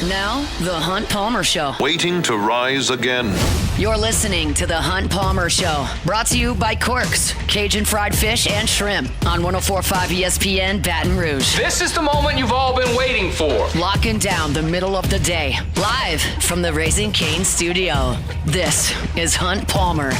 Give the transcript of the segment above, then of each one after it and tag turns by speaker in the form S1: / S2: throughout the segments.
S1: Now, The Hunt Palmer Show.
S2: Waiting to rise again.
S1: You're listening to The Hunt Palmer Show. Brought to you by Quirks, Cajun fried fish and shrimp on 104.5 ESPN Baton Rouge.
S3: This is the moment you've all been waiting for.
S1: Locking down the middle of the day. Live from the Raising Cane studio. This is Hunt Palmer.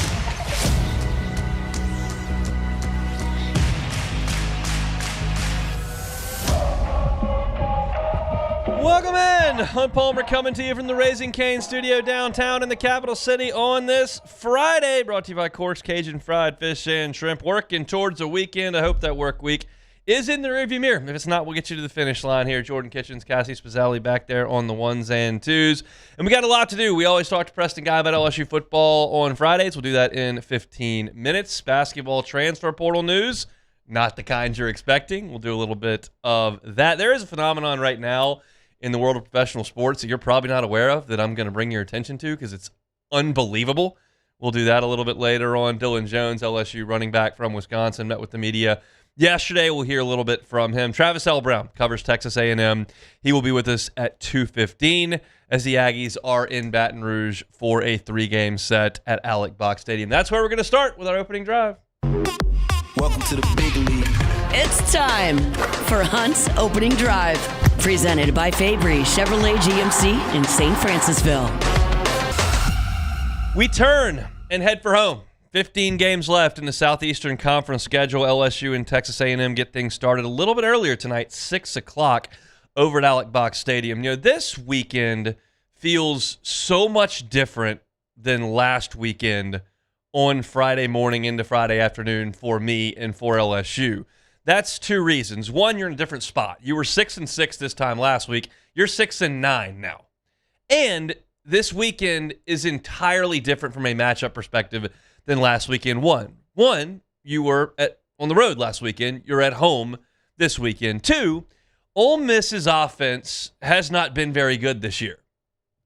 S4: Welcome in! Hunt Palmer coming to you from the Raising Cane studio downtown in the capital city on this Friday. Brought to you by Cork's Cajun Fried Fish and Shrimp. Working towards a weekend. I hope that work week is in the rearview mirror. If it's not, we'll get you to the finish line here. Jordan Kitchens, Cassie Spazzali back there on the ones and twos. And we got a lot to do. We always talk to Preston Guy about LSU football on Fridays. We'll do that in 15 minutes. Basketball transfer portal news. Not the kind you're expecting. We'll do a little bit of that. There is a phenomenon right now in the world of professional sports that you're probably not aware of that I'm going to bring your attention to because it's unbelievable. We'll do that a little bit later on. Dylan Jones, LSU running back from Wisconsin, met with the media yesterday. We'll hear a little bit from him. Travis L. Brown covers Texas A&M. He will be with us at 2:15 as the Aggies are in Baton Rouge for a 3-game set at Alex Box Stadium. That's where we're going to start with our opening drive.
S5: Welcome to the big league.
S1: It's time for Hunt's Opening Drive. Presented by Fabry Chevrolet GMC in St. Francisville.
S4: We turn and head for home. 15 games left in the Southeastern Conference schedule. LSU and Texas A&M get things started a little bit earlier tonight, 6 o'clock over at Alex Box Stadium. You know, this weekend feels so much different than last weekend on Friday morning into Friday afternoon for me and for LSU. That's two reasons. One, you're in a different spot. You were 6-6 this time last week. You're 6-9 now. And this weekend is entirely different from a matchup perspective than last weekend. One, you were on the road last weekend. You're at home this weekend. Two, Ole Miss's offense has not been very good this year.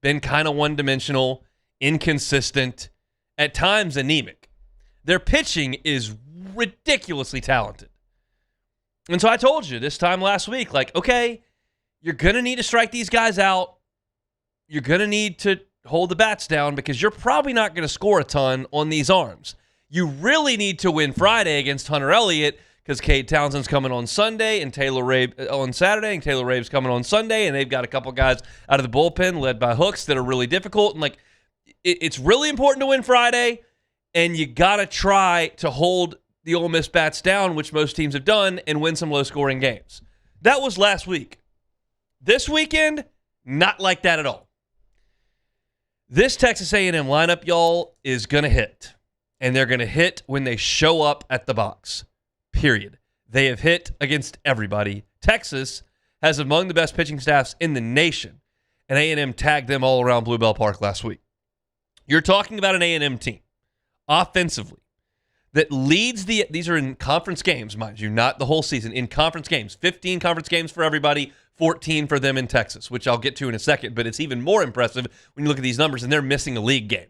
S4: Been kind of one-dimensional, inconsistent, at times anemic. Their pitching is ridiculously talented. And so I told you this time last week, like, okay, you're going to need to strike these guys out. You're going to need to hold the bats down because you're probably not going to score a ton on these arms. You really need to win Friday against Hunter Elliott because Cade Townsend's coming on Sunday and Taylor Rabe on Saturday, and Taylor Rabe's coming on Sunday, and they've got a couple guys out of the bullpen led by hooks that are really difficult. And, like, it's really important to win Friday, and you got to try to hold the Ole Miss bats down, which most teams have done, and win some low-scoring games. That was last week. This weekend, not like that at all. This Texas A&M lineup, y'all, is going to hit. And they're going to hit when they show up at the box. Period. They have hit against everybody. Texas has among the best pitching staffs in the nation. And A&M tagged them all around Bluebell Park last week. You're talking about an A&M team, offensively, that leads these are in conference games, mind you, not the whole season, in conference games. 15 conference games for everybody, 14 for them in Texas, which I'll get to in a second, but it's even more impressive when you look at these numbers and they're missing a league game.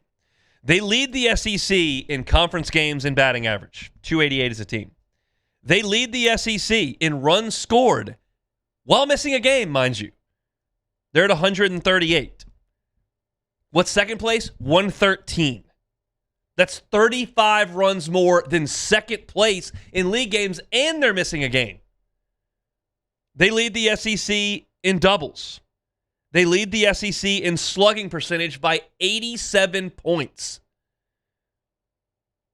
S4: They lead the SEC in conference games in batting average, 288 as a team. They lead the SEC in runs scored while missing a game, mind you. They're at 138. What's second place? 113. That's 35 runs more than second place in league games, and they're missing a game. They lead the SEC in doubles. They lead the SEC in slugging percentage by 87 points.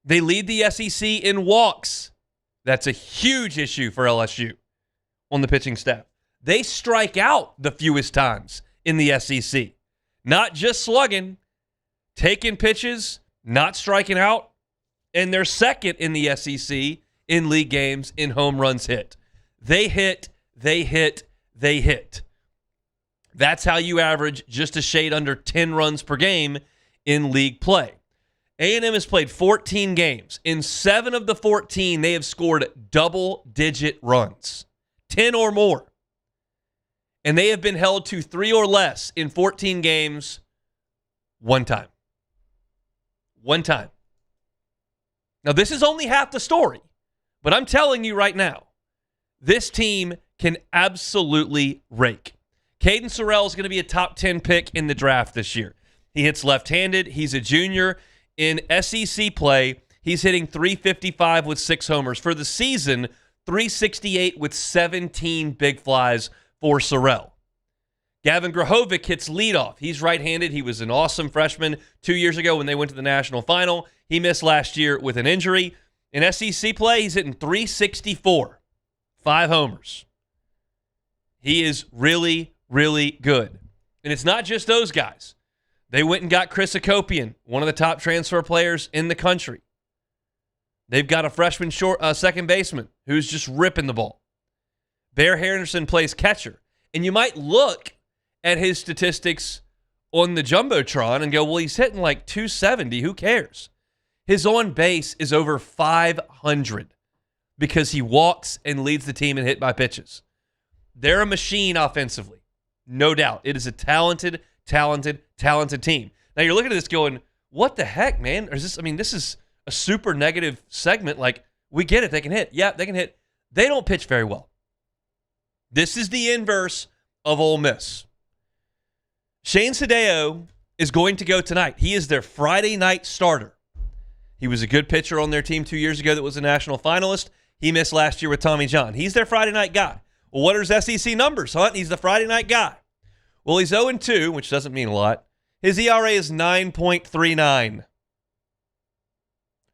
S4: They lead the SEC in walks. That's a huge issue for LSU on the pitching staff. They strike out the fewest times in the SEC. Not just slugging, taking pitches, not striking out, and they're second in the SEC in league games in home runs hit. They hit, they hit, they hit. That's how you average just a shade under 10 runs per game in league play. A&M has played 14 games. In 7 of the 14, they have scored double-digit runs, 10 or more. And they have been held to 3 or less in 14 games one time. One time. Now, this is only half the story, but I'm telling you right now, this team can absolutely rake. Caden Sorrell is going to be a top 10 pick in the draft this year. He hits left-handed. He's a junior. In SEC play, he's hitting .355 with 6 homers. For the season, .368 with 17 big flies for Sorrell. Gavin Grahovic hits leadoff. He's right-handed. He was an awesome freshman 2 years ago when they went to the national final. He missed last year with an injury. In SEC play, he's hitting .364, 5 homers. He is really, really good. And it's not just those guys. They went and got Chris Akopian, one of the top transfer players in the country. They've got a freshman second baseman who's just ripping the ball. Bear Henderson plays catcher. And you might look at his statistics on the Jumbotron and go, well, he's hitting like .270. Who cares? His on base is over 500 because he walks and leads the team in hit by pitches. They're a machine offensively. No doubt. It is a talented team. Now you're looking at this going, what the heck, man? Or is this, this is a super negative segment. Like, we get it. They can hit. Yeah, they can hit. They don't pitch very well. This is the inverse of Ole Miss. Shane Sadeo is going to go tonight. He is their Friday night starter. He was a good pitcher on their team 2 years ago that was a national finalist. He missed last year with Tommy John. He's their Friday night guy. Well, what are his SEC numbers, Hunt? He's the Friday night guy. Well, he's 0-2, which doesn't mean a lot. His ERA is 9.39.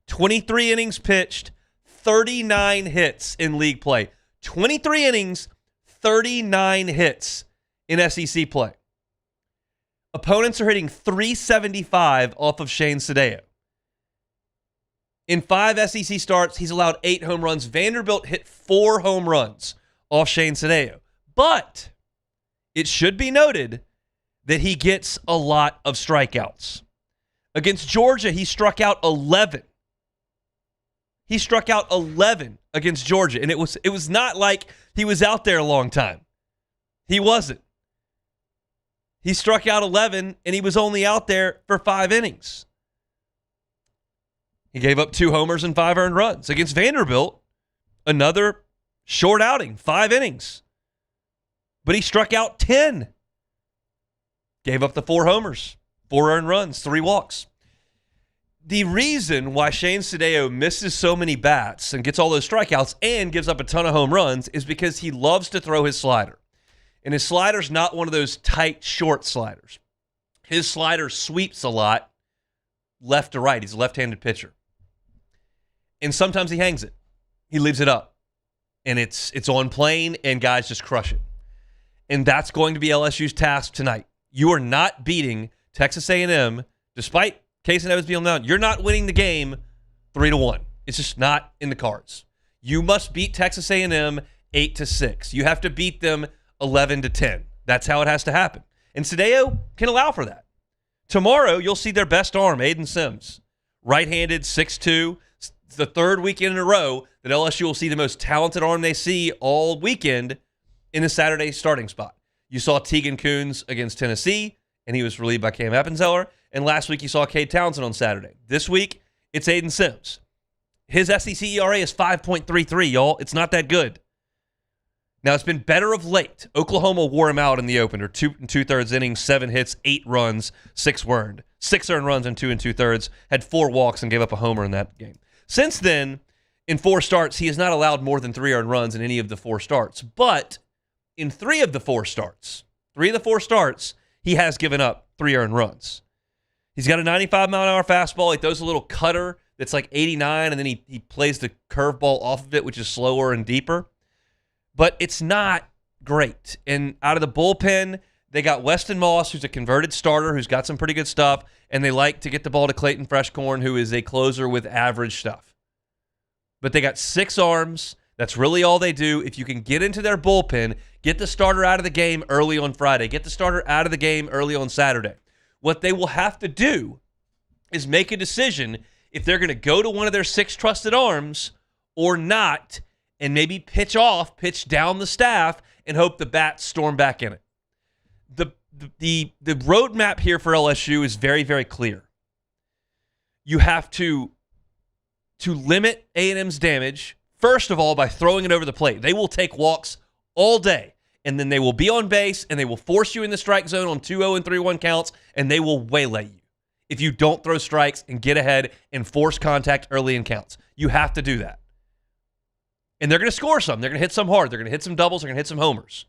S4: 23 innings pitched, 39 hits in league play. 23 innings, 39 hits in SEC play. Opponents are hitting .375 off of Shane Sadeo. In 5 SEC starts, he's allowed 8 home runs. Vanderbilt hit 4 home runs off Shane Sadeo. But it should be noted that he gets a lot of strikeouts. Against Georgia, he struck out 11. He struck out 11 against Georgia, and it was not like he was out there a long time. He wasn't. He struck out 11, and he was only out there for 5 innings. He gave up 2 homers and 5 earned runs. Against Vanderbilt, another short outing, 5 innings. But he struck out 10. Gave up the 4 homers, 4 earned runs, 3 walks. The reason why Shane Sadeo misses so many bats and gets all those strikeouts and gives up a ton of home runs is because he loves to throw his slider. And his slider's not one of those tight, short sliders. His slider sweeps a lot left to right. He's a left-handed pitcher. And sometimes he hangs it. He leaves it up. And it's on plane, and guys just crush it. And that's going to be LSU's task tonight. You are not beating Texas A&M, despite Casey Evans being on the mound. You're not winning the game 3-1. It's just not in the cards. You must beat Texas A&M 8-6. You have to beat them 11-10. That's how it has to happen. And Sadeo can allow for that. Tomorrow, you'll see their best arm, Aiden Sims. Right-handed, 6'2". It's the 3rd weekend in a row that LSU will see the most talented arm they see all weekend in the Saturday starting spot. You saw Tegan Coons against Tennessee, and he was relieved by Cam Appenzeller. And last week, you saw Cade Townsend on Saturday. This week, it's Aiden Sims. His SEC ERA is 5.33, y'all. It's not that good. Now, it's been better of late. Oklahoma wore him out in the opener. 2 2/3 innings, 7 hits, 8 runs, 6 earned. 6 earned runs in 2 2/3. Had 4 walks and gave up a homer in that game. Since then, in 4 starts, he has not allowed more than 3 earned runs in any of the 4 starts. But in 3 of the 4 starts, he has given up 3 earned runs. He's got a 95-mile-an-hour fastball. He throws a little cutter that's like 89, and then he plays the curveball off of it, which is slower and deeper. But it's not great. And out of the bullpen, they got Weston Moss, who's a converted starter, who's got some pretty good stuff, and they like to get the ball to Clayton Freshcorn, who is a closer with average stuff. But they got 6 arms. That's really all they do. If you can get into their bullpen, get the starter out of the game early on Friday, get the starter out of the game early on Saturday. What they will have to do is make a decision if they're going to go to one of their 6 trusted arms or not, and maybe pitch down the staff, and hope the bats storm back in it. The roadmap here for LSU is very, very clear. You have to limit A&M's damage, first of all, by throwing it over the plate. They will take walks all day, and then they will be on base, and they will force you in the strike zone on 2-0 and 3-1 counts, and they will waylay you if you don't throw strikes and get ahead and force contact early in counts. You have to do that. And they're going to score some. They're going to hit some hard. They're going to hit some doubles. They're going to hit some homers.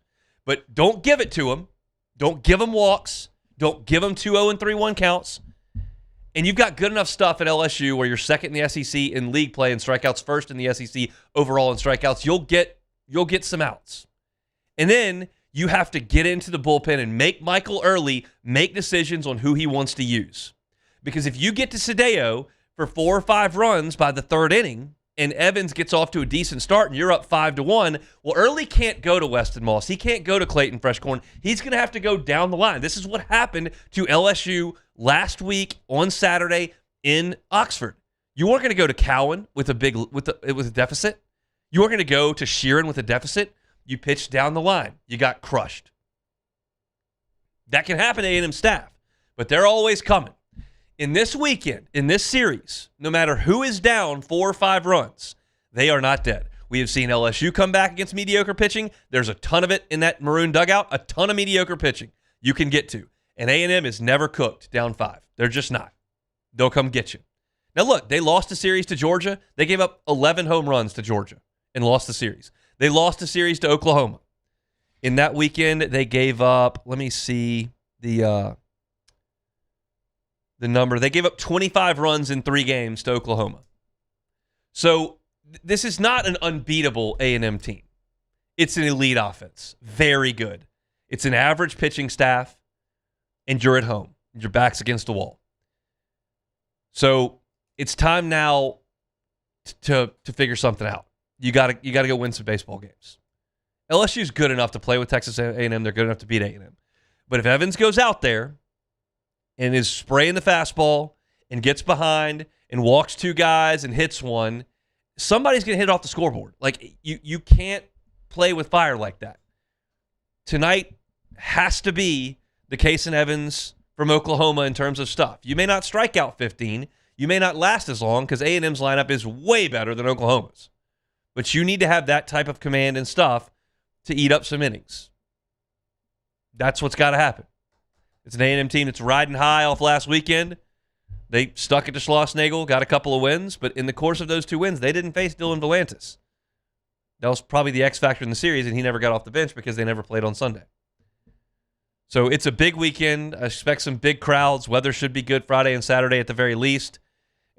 S4: But don't give it to them. Don't give them walks. Don't give them 2-0 and 3-1 counts. And you've got good enough stuff at LSU where you're second in the SEC in league play and strikeouts, first in the SEC overall in strikeouts. You'll get some outs. And then you have to get into the bullpen and make Michael Early make decisions on who he wants to use. Because if you get to Sadeo for 4 or 5 runs by the third inning and Evans gets off to a decent start and you're up 5-1, well, Early can't go to Weston Moss. He can't go to Clayton Freshcorn. He's going to have to go down the line. This is what happened to LSU last week on Saturday in Oxford. You weren't going to go to Cowan with a deficit. You weren't going to go to Sheeran with a deficit. You pitched down the line. You got crushed. That can happen to A&M staff, but they're always coming. In this weekend, in this series, no matter who is down 4 or 5 runs, they are not dead. We have seen LSU come back against mediocre pitching. There's a ton of it in that maroon dugout, a ton of mediocre pitching you can get to. And A&M is never cooked down 5. They're just not. They'll come get you. Now, look, they lost a series to Georgia. They gave up 11 home runs to Georgia and lost the series. They lost a series to Oklahoma. In that weekend, they gave up, let me see the number. They gave up 25 runs in 3 games to Oklahoma. So this is not an unbeatable A&M team. It's an elite offense. Very good. It's an average pitching staff, and you're at home. Your back's against the wall. So it's time now to figure something out. You got to go win some baseball games. LSU's good enough to play with Texas A&M. They're good enough to beat A&M. But if Evans goes out there and is spraying the fastball and gets behind and walks 2 guys and hits one, somebody's going to hit it off the scoreboard. Like, you can't play with fire like that. Tonight has to be the Kason Evans from Oklahoma in terms of stuff. You may not strike out 15. You may not last as long because A&M's lineup is way better than Oklahoma's. But you need to have that type of command and stuff to eat up some innings. That's what's got to happen. It's an A&M team that's riding high off last weekend. They stuck it to Schlossnagle, got a couple of wins, but in the course of those 2 wins, they didn't face Dylan Volantis. That was probably the X factor in the series, and he never got off the bench because they never played on Sunday. So it's a big weekend. I expect some big crowds. Weather should be good Friday and Saturday at the very least.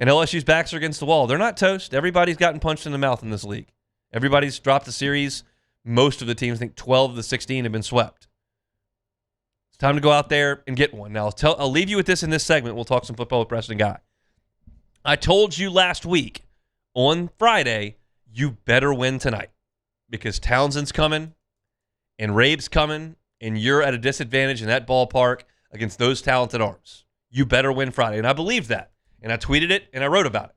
S4: And LSU's backs are against the wall. They're not toast. Everybody's gotten punched in the mouth in this league. Everybody's dropped the series. Most of the teams, I think 12 of the 16, have been swept. It's time to go out there and get one. Now, I'll leave you with this in this segment. We'll talk some football with Preston Guy. I told you last week on Friday, you better win tonight because Townsend's coming and Rabe's coming, and you're at a disadvantage in that ballpark against those talented arms. You better win Friday. And I believe that. And I tweeted it, and I wrote about it.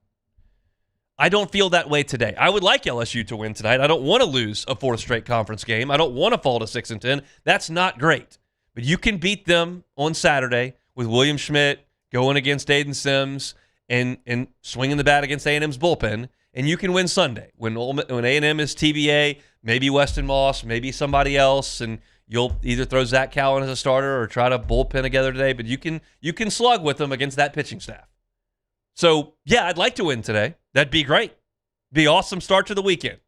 S4: I don't feel that way today. I would like LSU to win tonight. I don't want to lose a 4th straight conference game. I don't want to fall to 6-10. That's not great. But you can beat them on Saturday with William Schmidt going against Aiden Sims and swinging the bat against A&M's bullpen, and you can win Sunday when A&M is TBA, maybe Weston Moss, maybe somebody else, and you'll either throw Zach Cowan as a starter or try to bullpen together today. But you can slug with them against that pitching staff. So, yeah, I'd like to win today. That'd be great. Be awesome start to the weekend.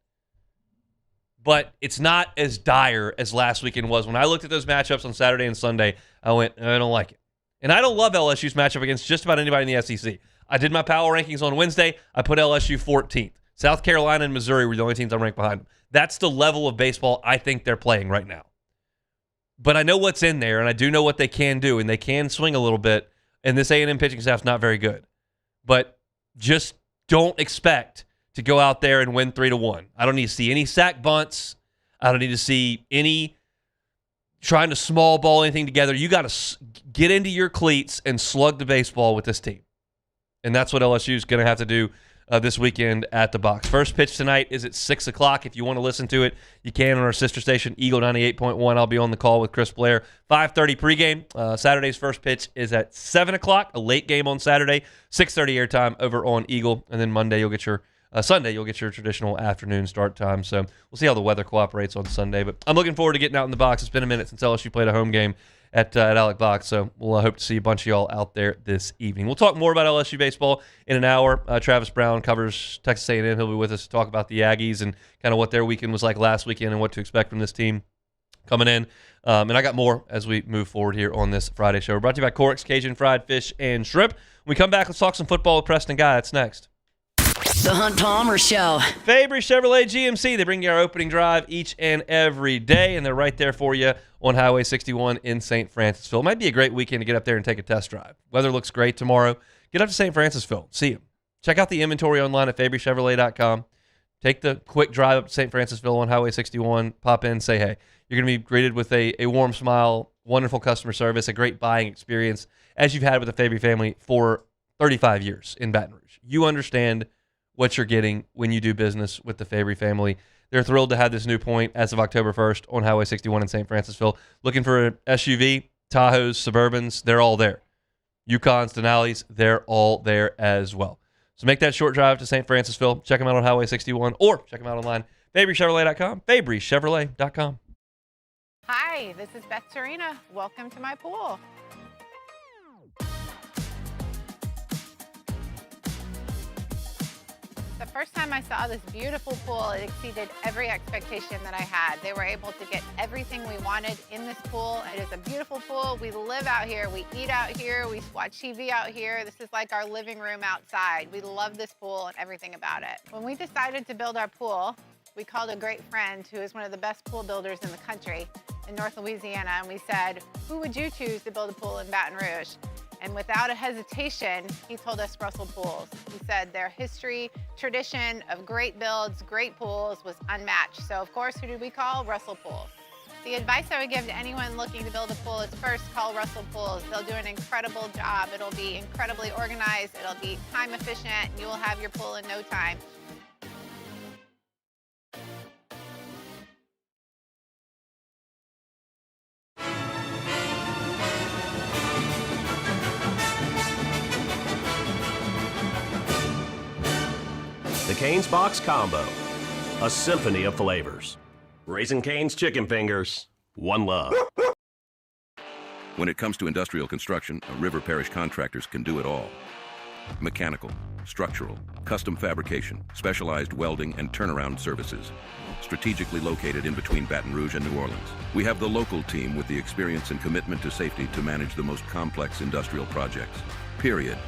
S4: But it's not as dire as last weekend was. When I looked at those matchups on Saturday and Sunday, I went, I don't like it. And I don't love LSU's matchup against just about anybody in the SEC. I did my power rankings on Wednesday. I put LSU 14th. South Carolina and Missouri were the only teams I ranked behind them. That's the level of baseball I think they're playing right now. But I know what's in there, and I do know what they can do, and they can swing a little bit, and this A&M pitching staff's not very good. But just don't expect to go out there and win 3-1. I don't need to see any sack bunts. I don't need to see any trying to small ball anything together. You got to get into your cleats and slug the baseball with this team. And that's what LSU is going to have to do this weekend at the box. First pitch tonight is at 6 o'clock. If you want to listen to it, you can on our sister station, Eagle 98.1. I'll be on the call with Chris Blair. 5:30 pregame. Saturday's first pitch is at 7 o'clock, a late game on Saturday. 6:30 airtime over on Eagle. And then Monday you'll get your Sunday, you'll get your traditional afternoon start time. So we'll see how the weather cooperates on Sunday. But I'm looking forward to getting out in the box. It's been a minute since LSU played a home game at Alec Box. So we'll hope to see a bunch of y'all out there this evening. We'll talk more about LSU baseball in an hour. Travis Brown covers Texas A&M. He'll be with us to talk about the Aggies and kind of what their weekend was like last weekend and what to expect from this team coming in. And I got more as we move forward here on this Friday show. We're brought to you by Cork's Cajun Fried Fish and Shrimp. When we come back, let's talk some football with Preston Guy. That's next.
S1: The Hunt Palmer Show.
S4: Fabry Chevrolet GMC. They bring you our opening drive each and every day, and they're right there for you on Highway 61 in St. Francisville. It might be a great weekend to get up there and take a test drive. Weather looks great tomorrow. Get up to St. Francisville. See them. Check out the inventory online at fabrychevrolet.com. Take the quick drive up to St. Francisville on Highway 61. Pop in, say hey. You're going to be greeted with a warm smile, wonderful customer service, a great buying experience, as you've had with the Fabry family for 35 years in Baton Rouge. You understand what you're getting when you do business with the Fabry family. They're thrilled to have this new point as of October 1st on Highway 61 in St. Francisville. Looking for an SUV, Tahoes, Suburbans, they're all there. Yukons, Denali's, they're all there as well. So make that short drive to St. Francisville. Check them out on Highway 61 or check them out online, fabrychevrolet.com, fabrychevrolet.com.
S6: Hi, this is Beth Serena. Welcome to my pool. The first time I saw this beautiful pool, it exceeded every expectation that I had. They were able to get everything we wanted in this pool. It is a beautiful pool. We live out here, we eat out here, we watch TV out here. This is like our living room outside. We love this pool and everything about it. When we decided to build our pool, we called a great friend who is one of the best pool builders in the country in North Louisiana, and we said, who would you choose to build a pool in Baton Rouge? And without a hesitation, he told us Russell Pools. He said their history, tradition of great builds, great pools was unmatched. So of course, who did we call? Russell Pools. The advice I would give to anyone looking to build a pool is first call Russell Pools. They'll do an incredible job. It'll be incredibly organized. It'll be time efficient. And you will have your pool in no time.
S7: The Cane's Box Combo, a symphony of flavors. Raising Cane's Chicken Fingers, one love.
S8: When it comes to industrial construction, River Parish Contractors can do it all. Mechanical, structural, custom fabrication, specialized welding, and turnaround services. Strategically located in between Baton Rouge and New Orleans, we have the local team with the experience and commitment to safety to manage the most complex industrial projects. Period.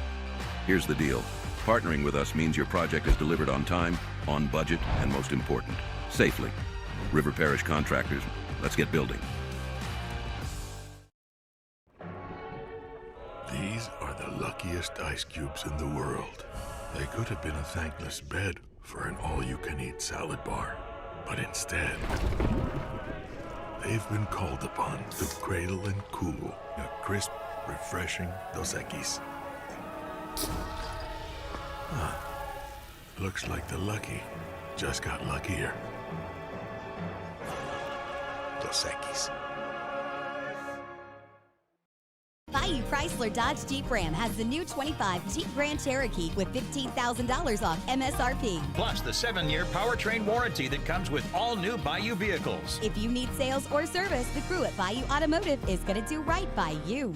S8: Here's the deal. Partnering with us means your project is delivered on time, on budget, and most important, safely. River Parish Contractors, let's get building.
S9: These are the luckiest ice cubes in the world. They could have been a thankless bed for an all-you-can-eat salad bar. But instead, they've been called upon to cradle and cool a crisp, refreshing Dos Equis. Looks like the lucky just got luckier. Dos Equis.
S10: Bayou Chrysler Dodge Jeep Ram has the new 25 Jeep Grand Cherokee with $15,000 off MSRP.
S11: Plus the 7-year powertrain warranty that comes with all new Bayou vehicles.
S10: If you need sales or service, the crew at Bayou Automotive is going to do right by you.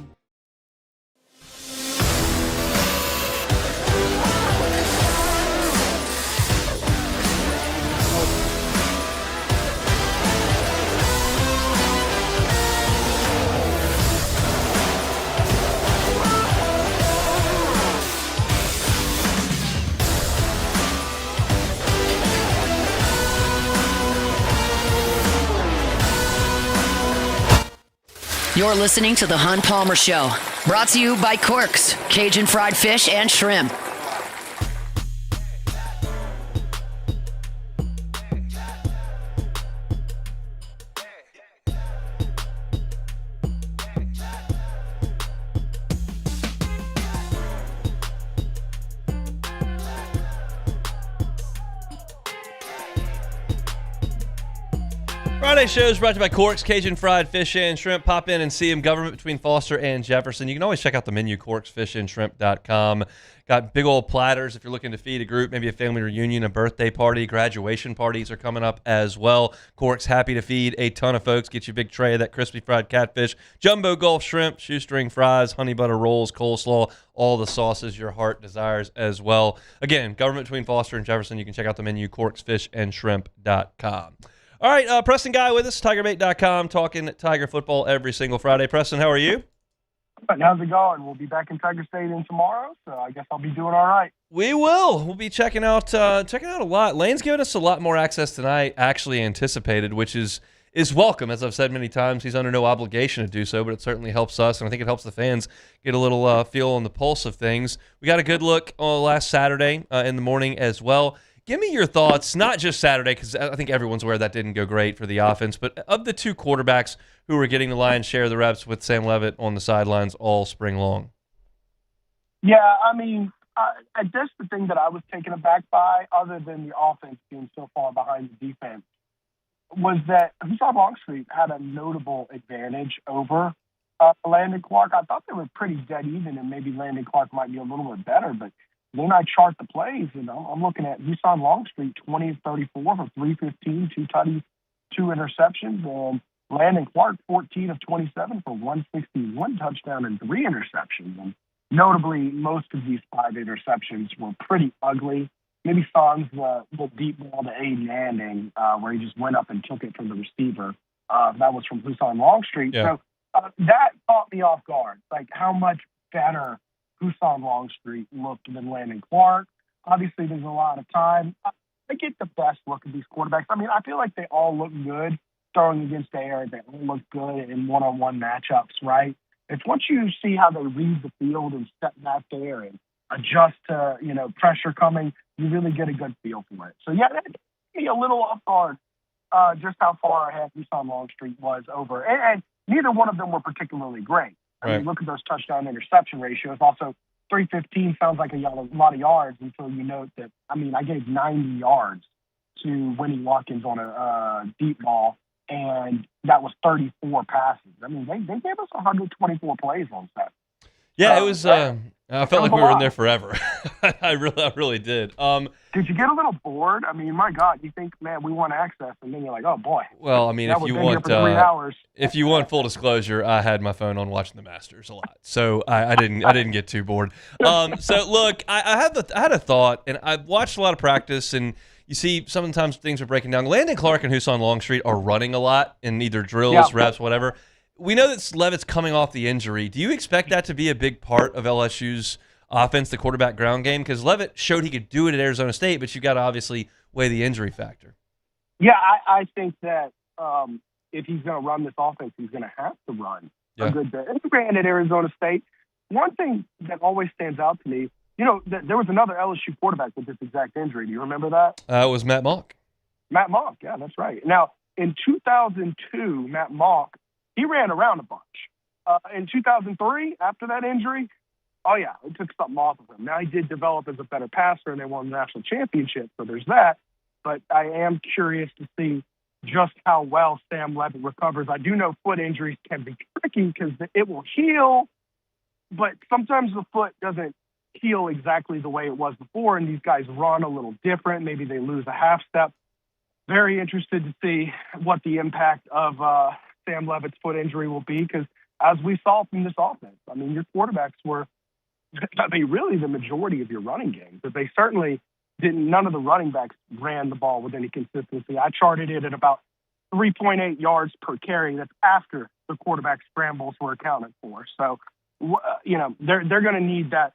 S1: You're listening to The Hunt Palmer Show, brought to you by Cork's, Cajun Fried Fish and Shrimp.
S4: Friday show is brought to you by Corks, Cajun Fried Fish and Shrimp. Pop in and see them, government between Foster and Jefferson. You can always check out the menu, corksfishandshrimp.com. Got big old platters if you're looking to feed a group, maybe a family reunion, a birthday party, graduation parties are coming up as well. Corks happy to feed a ton of folks. Get you a big tray of that crispy fried catfish, jumbo Gulf shrimp, shoestring fries, honey butter rolls, coleslaw, all the sauces your heart desires as well. Again, government between Foster and Jefferson. You can check out the menu, corksfishandshrimp.com. All right, Preston Guy with us, TigerBait.com, talking Tiger football every single Friday. Preston, how are you?
S12: How's it going? We'll be back in Tiger Stadium tomorrow, so I guess I'll be doing all right.
S4: We will. We'll be checking out a lot. Lane's giving us a lot more access tonight, actually anticipated, which is welcome. As I've said many times, he's under no obligation to do so, but it certainly helps us, and I think it helps the fans get a little feel on the pulse of things. We got a good look last Saturday in the morning as well. Give me your thoughts, not just Saturday, because I think everyone's aware that didn't go great for the offense, but of the two quarterbacks who were getting the lion's share of the reps with Sam Leavitt on the sidelines all spring long.
S12: Yeah, I mean, I guess the thing that I was taken aback by, other than the offense being so far behind the defense, was that Hussar Longstreet had a notable advantage over Landon Clark. I thought they were pretty dead even, and maybe Landon Clark might be a little bit better, but then I chart the plays, and I'm looking at Hussar Longstreet, 20 of 34 for 315, 2 tutties, 2 interceptions, and Landon Clark, 14 of 27 for 161 touchdown and 3 interceptions. And notably, most of these 5 interceptions were pretty ugly. Maybe sans the deep ball to Aiden Manning, where he just went up and took it from the receiver. That was from Hussar Longstreet.
S4: Yeah.
S12: So that caught me off guard, like how much better Hussar Longstreet looked than Landon Clark. Obviously, there's a lot of time. I get the best look at these quarterbacks. I mean, I feel like they all look good throwing against the air. They all look good in one-on-one matchups, right? It's once you see how they read the field and step back there and adjust to, pressure coming, you really get a good feel for it. So, yeah, that took me a little off guard just how far ahead Hussar Longstreet was over. And neither one of them were particularly great. I mean, look at those touchdown-interception ratios. Also, 315 sounds like a lot of yards until you note that, I gave 90 yards to Winnie Watkins on a deep ball, and that was 34 passes. I mean, they gave us 124 plays on set.
S4: Yeah, it was. I felt like we were in there forever. I really did.
S12: Did you get a little bored? I mean, my God, you think, man, we want access, and then you're like, oh boy.
S4: Well, I mean, if you want full disclosure, I had my phone on watching the Masters a lot, so I didn't get too bored. So look, I had a thought, and I've watched a lot of practice, and you see sometimes things are breaking down. Landon Clark and Hussar Longstreet are running a lot in either drills, reps, whatever. We know that Leavitt's coming off the injury. Do you expect that to be a big part of LSU's offense, the quarterback ground game? Because Leavitt showed he could do it at Arizona State, but you've got to obviously weigh the injury factor.
S12: Yeah, I think that if he's going to run this offense, he's going to have to run a good bit. And he ran at Arizona State. One thing that always stands out to me, there was another LSU quarterback with this exact injury. Do you remember that?
S4: It was Matt Monk.
S12: Matt Monk, yeah, that's right. Now, in 2002, Matt Monk, he ran around a bunch. In 2003, after that injury, it took something off of him. Now, he did develop as a better passer, and they won the national championship, so there's that. But I am curious to see just how well Sam Leavitt recovers. I do know foot injuries can be tricky because it will heal, but sometimes the foot doesn't heal exactly the way it was before, and these guys run a little different. Maybe they lose a half step. Very interested to see what the impact of Sam Leavitt's foot injury will be, because as we saw from this offense, I mean, your quarterbacks were, really the majority of your running game, but they certainly didn't. None of the running backs ran the ball with any consistency. I charted it at about 3.8 yards per carry. That's after the quarterback scrambles were accounted for. So, they're going to need that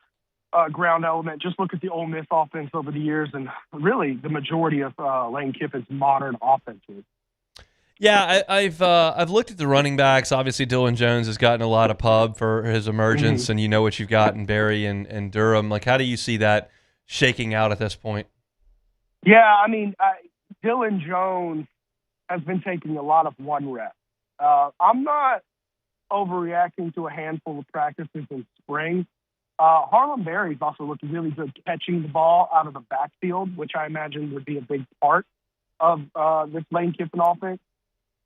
S12: ground element. Just look at the Ole Miss offense over the years, and really the majority of Lane Kiffin's modern offenses.
S4: Yeah, I've looked at the running backs. Obviously, Dylan Jones has gotten a lot of pub for his emergence, and you know what you've got in Barry and Durham. Like, how do you see that shaking out at this point?
S12: Yeah, I mean, Dylan Jones has been taking a lot of one rep. I'm not overreacting to a handful of practices in spring. Harlem Berry's also looked really good catching the ball out of the backfield, which I imagine would be a big part of this Lane Kiffin offense.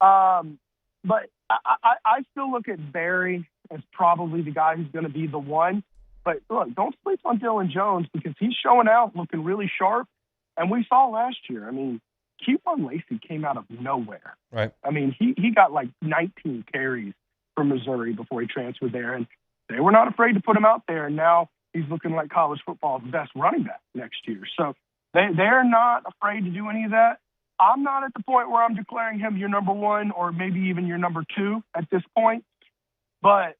S12: But I still look at Barry as probably the guy who's going to be the one. But look, don't sleep on Dylan Jones because he's showing out looking really sharp. And we saw last year, I mean, Keyshawn Lacey came out of nowhere.
S4: Right.
S12: I mean, he got like 19 carries from Missouri before he transferred there. And they were not afraid to put him out there. And now he's looking like college football's best running back next year. So they're not afraid to do any of that. I'm not at the point where I'm declaring him your number one or maybe even your number two at this point. But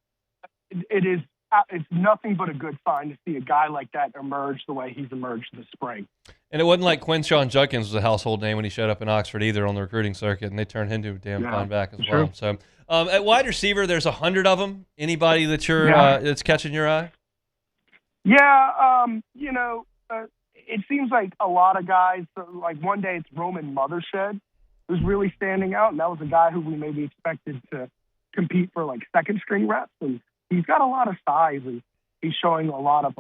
S12: it's nothing but a good sign to see a guy like that emerge the way he's emerged this spring.
S4: And it wasn't like Quinshawn Judkins was a household name when he showed up in Oxford either on the recruiting circuit, and they turned him into a damn fine back as well. So at wide receiver, there's 100 of them. Anybody that that's catching your eye?
S12: Yeah, it seems like a lot of guys, like one day it's Roman Mothershed who's really standing out, and that was a guy who we maybe expected to compete for like second string reps, and he's got a lot of size, and he's showing a lot of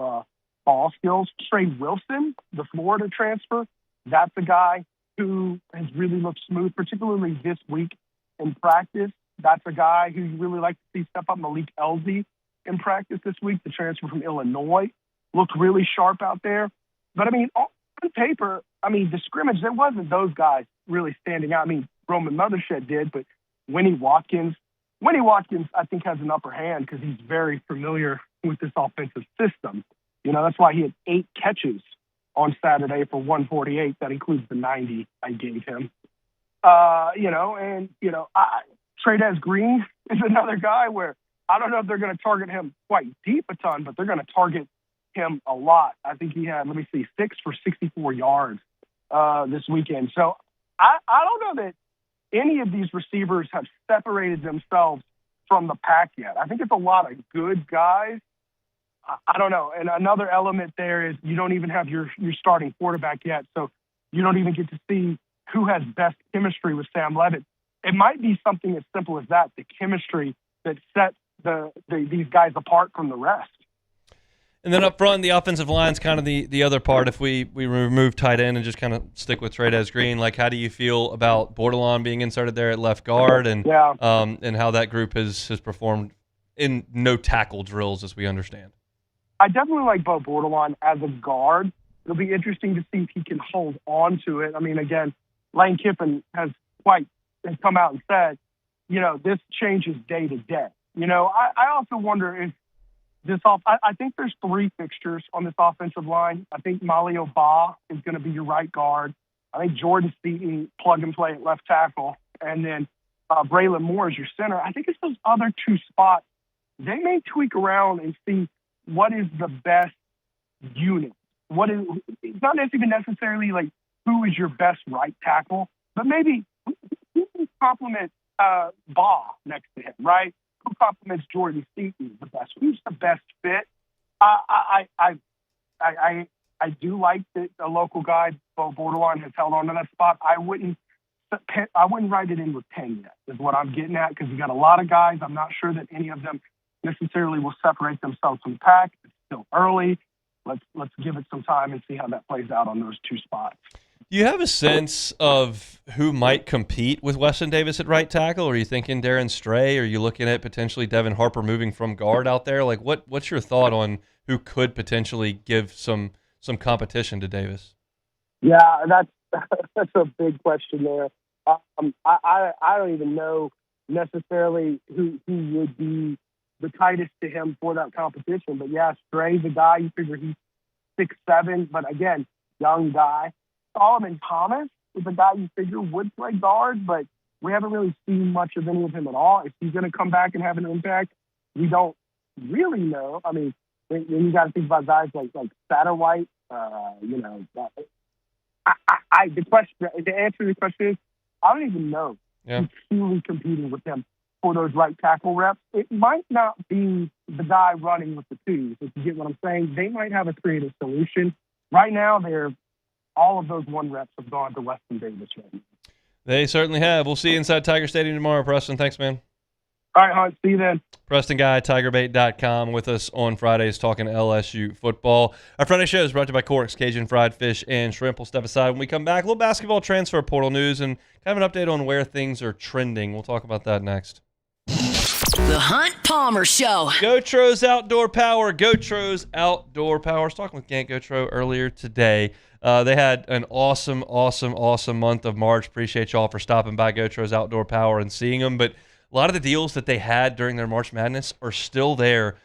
S12: ball skills. Trey Wilson, the Florida transfer, that's a guy who has really looked smooth, particularly this week in practice. That's a guy who you really like to see step up. Malik Elzy in practice this week, the transfer from Illinois, looked really sharp out there. But, I mean, on paper, the scrimmage, there wasn't those guys really standing out. I mean, Roman Mothershed did, but Winnie Watkins, I think, has an upper hand because he's very familiar with this offensive system. That's why he had 8 catches on Saturday for 148. That includes the 90 I gave him. Trey'Dez Green is another guy where I don't know if they're going to target him quite deep a ton, but they're going to target him a lot. I think he had, 6 for 64 yards this weekend. So I don't know that any of these receivers have separated themselves from the pack yet. I think it's a lot of good guys. I don't know. And another element there is you don't even have your starting quarterback yet, so you don't even get to see who has best chemistry with Sam Levitt. It might be something as simple as that, the chemistry that sets these guys apart from the rest.
S4: And then up front, the offensive line's kind of the other part. If we remove tight end and just kind of stick with Trey'Dez Green, like how do you feel about Bordelon being inserted there at left guard and how that group has performed in no tackle drills as we understand?
S12: I definitely like Bo Bordelon as a guard. It'll be interesting to see if he can hold on to it. Again, Lane Kiffin has come out and said, this changes day to day. I also wonder if I think there's 3 fixtures on this offensive line. I think Malio Ba is going to be your right guard. I think Jordan Seaton, plug and play at left tackle. And then Braylon Moore is your center. I think it's those other 2 spots. They may tweak around and see what is the best unit. It's not even necessarily like who is your best right tackle, but maybe who can complement Ba next to him, right? Who complements Jordan Seaton the best? Who's the best fit? I do like that a local guy, Bo Bordelon, has held on to that spot. I wouldn't write it in with 10 yet, is what I'm getting at, because you got a lot of guys. I'm not sure that any of them necessarily will separate themselves from the pack. It's still early. Let's give it some time and see how that plays out on those 2 spots.
S4: Do you have a sense of who might compete with Weston Davis at right tackle? Or are you thinking Darren Stray? Are you looking at potentially Devin Harper moving from guard out there? Like, what's your thought on who could potentially give some competition to Davis?
S12: Yeah, that's a big question there. I don't even know necessarily who would be the tightest to him for that competition. But yeah, Stray's a guy, you figure he's 6'7", but again, young guy. Solomon Thomas is a guy you figure would play guard, but we haven't really seen much of any of him at all. If he's going to come back and have an impact, we don't really know. Then you got to think about guys like Satterwhite. The answer to the question is, I don't even know who's truly competing with him for those right tackle reps. It might not be the guy running with the 2s, if you get what I'm saying. They might have a creative solution. Right now, all of those 1 reps have gone to Weston Davis right now.
S4: They certainly have. We'll see you inside Tiger Stadium tomorrow, Preston. Thanks, man.
S12: All right, Hunt. See you then.
S4: Preston Guy, TigerBait.com, with us on Fridays talking LSU football. Our Friday show is brought to you by Corks, Cajun Fried Fish, and Shrimp. We'll step aside when we come back. A little basketball transfer portal news and kind of an update on where things are trending. We'll talk about that next.
S1: The Hunt Palmer Show.
S4: Gotros Outdoor Power. Gotros Outdoor Power. I was talking with Gant Gotro earlier today. They had an awesome month of March. Appreciate y'all for stopping by Gotros Outdoor Power and seeing them. But a lot of the deals that they had during their March Madness are still there.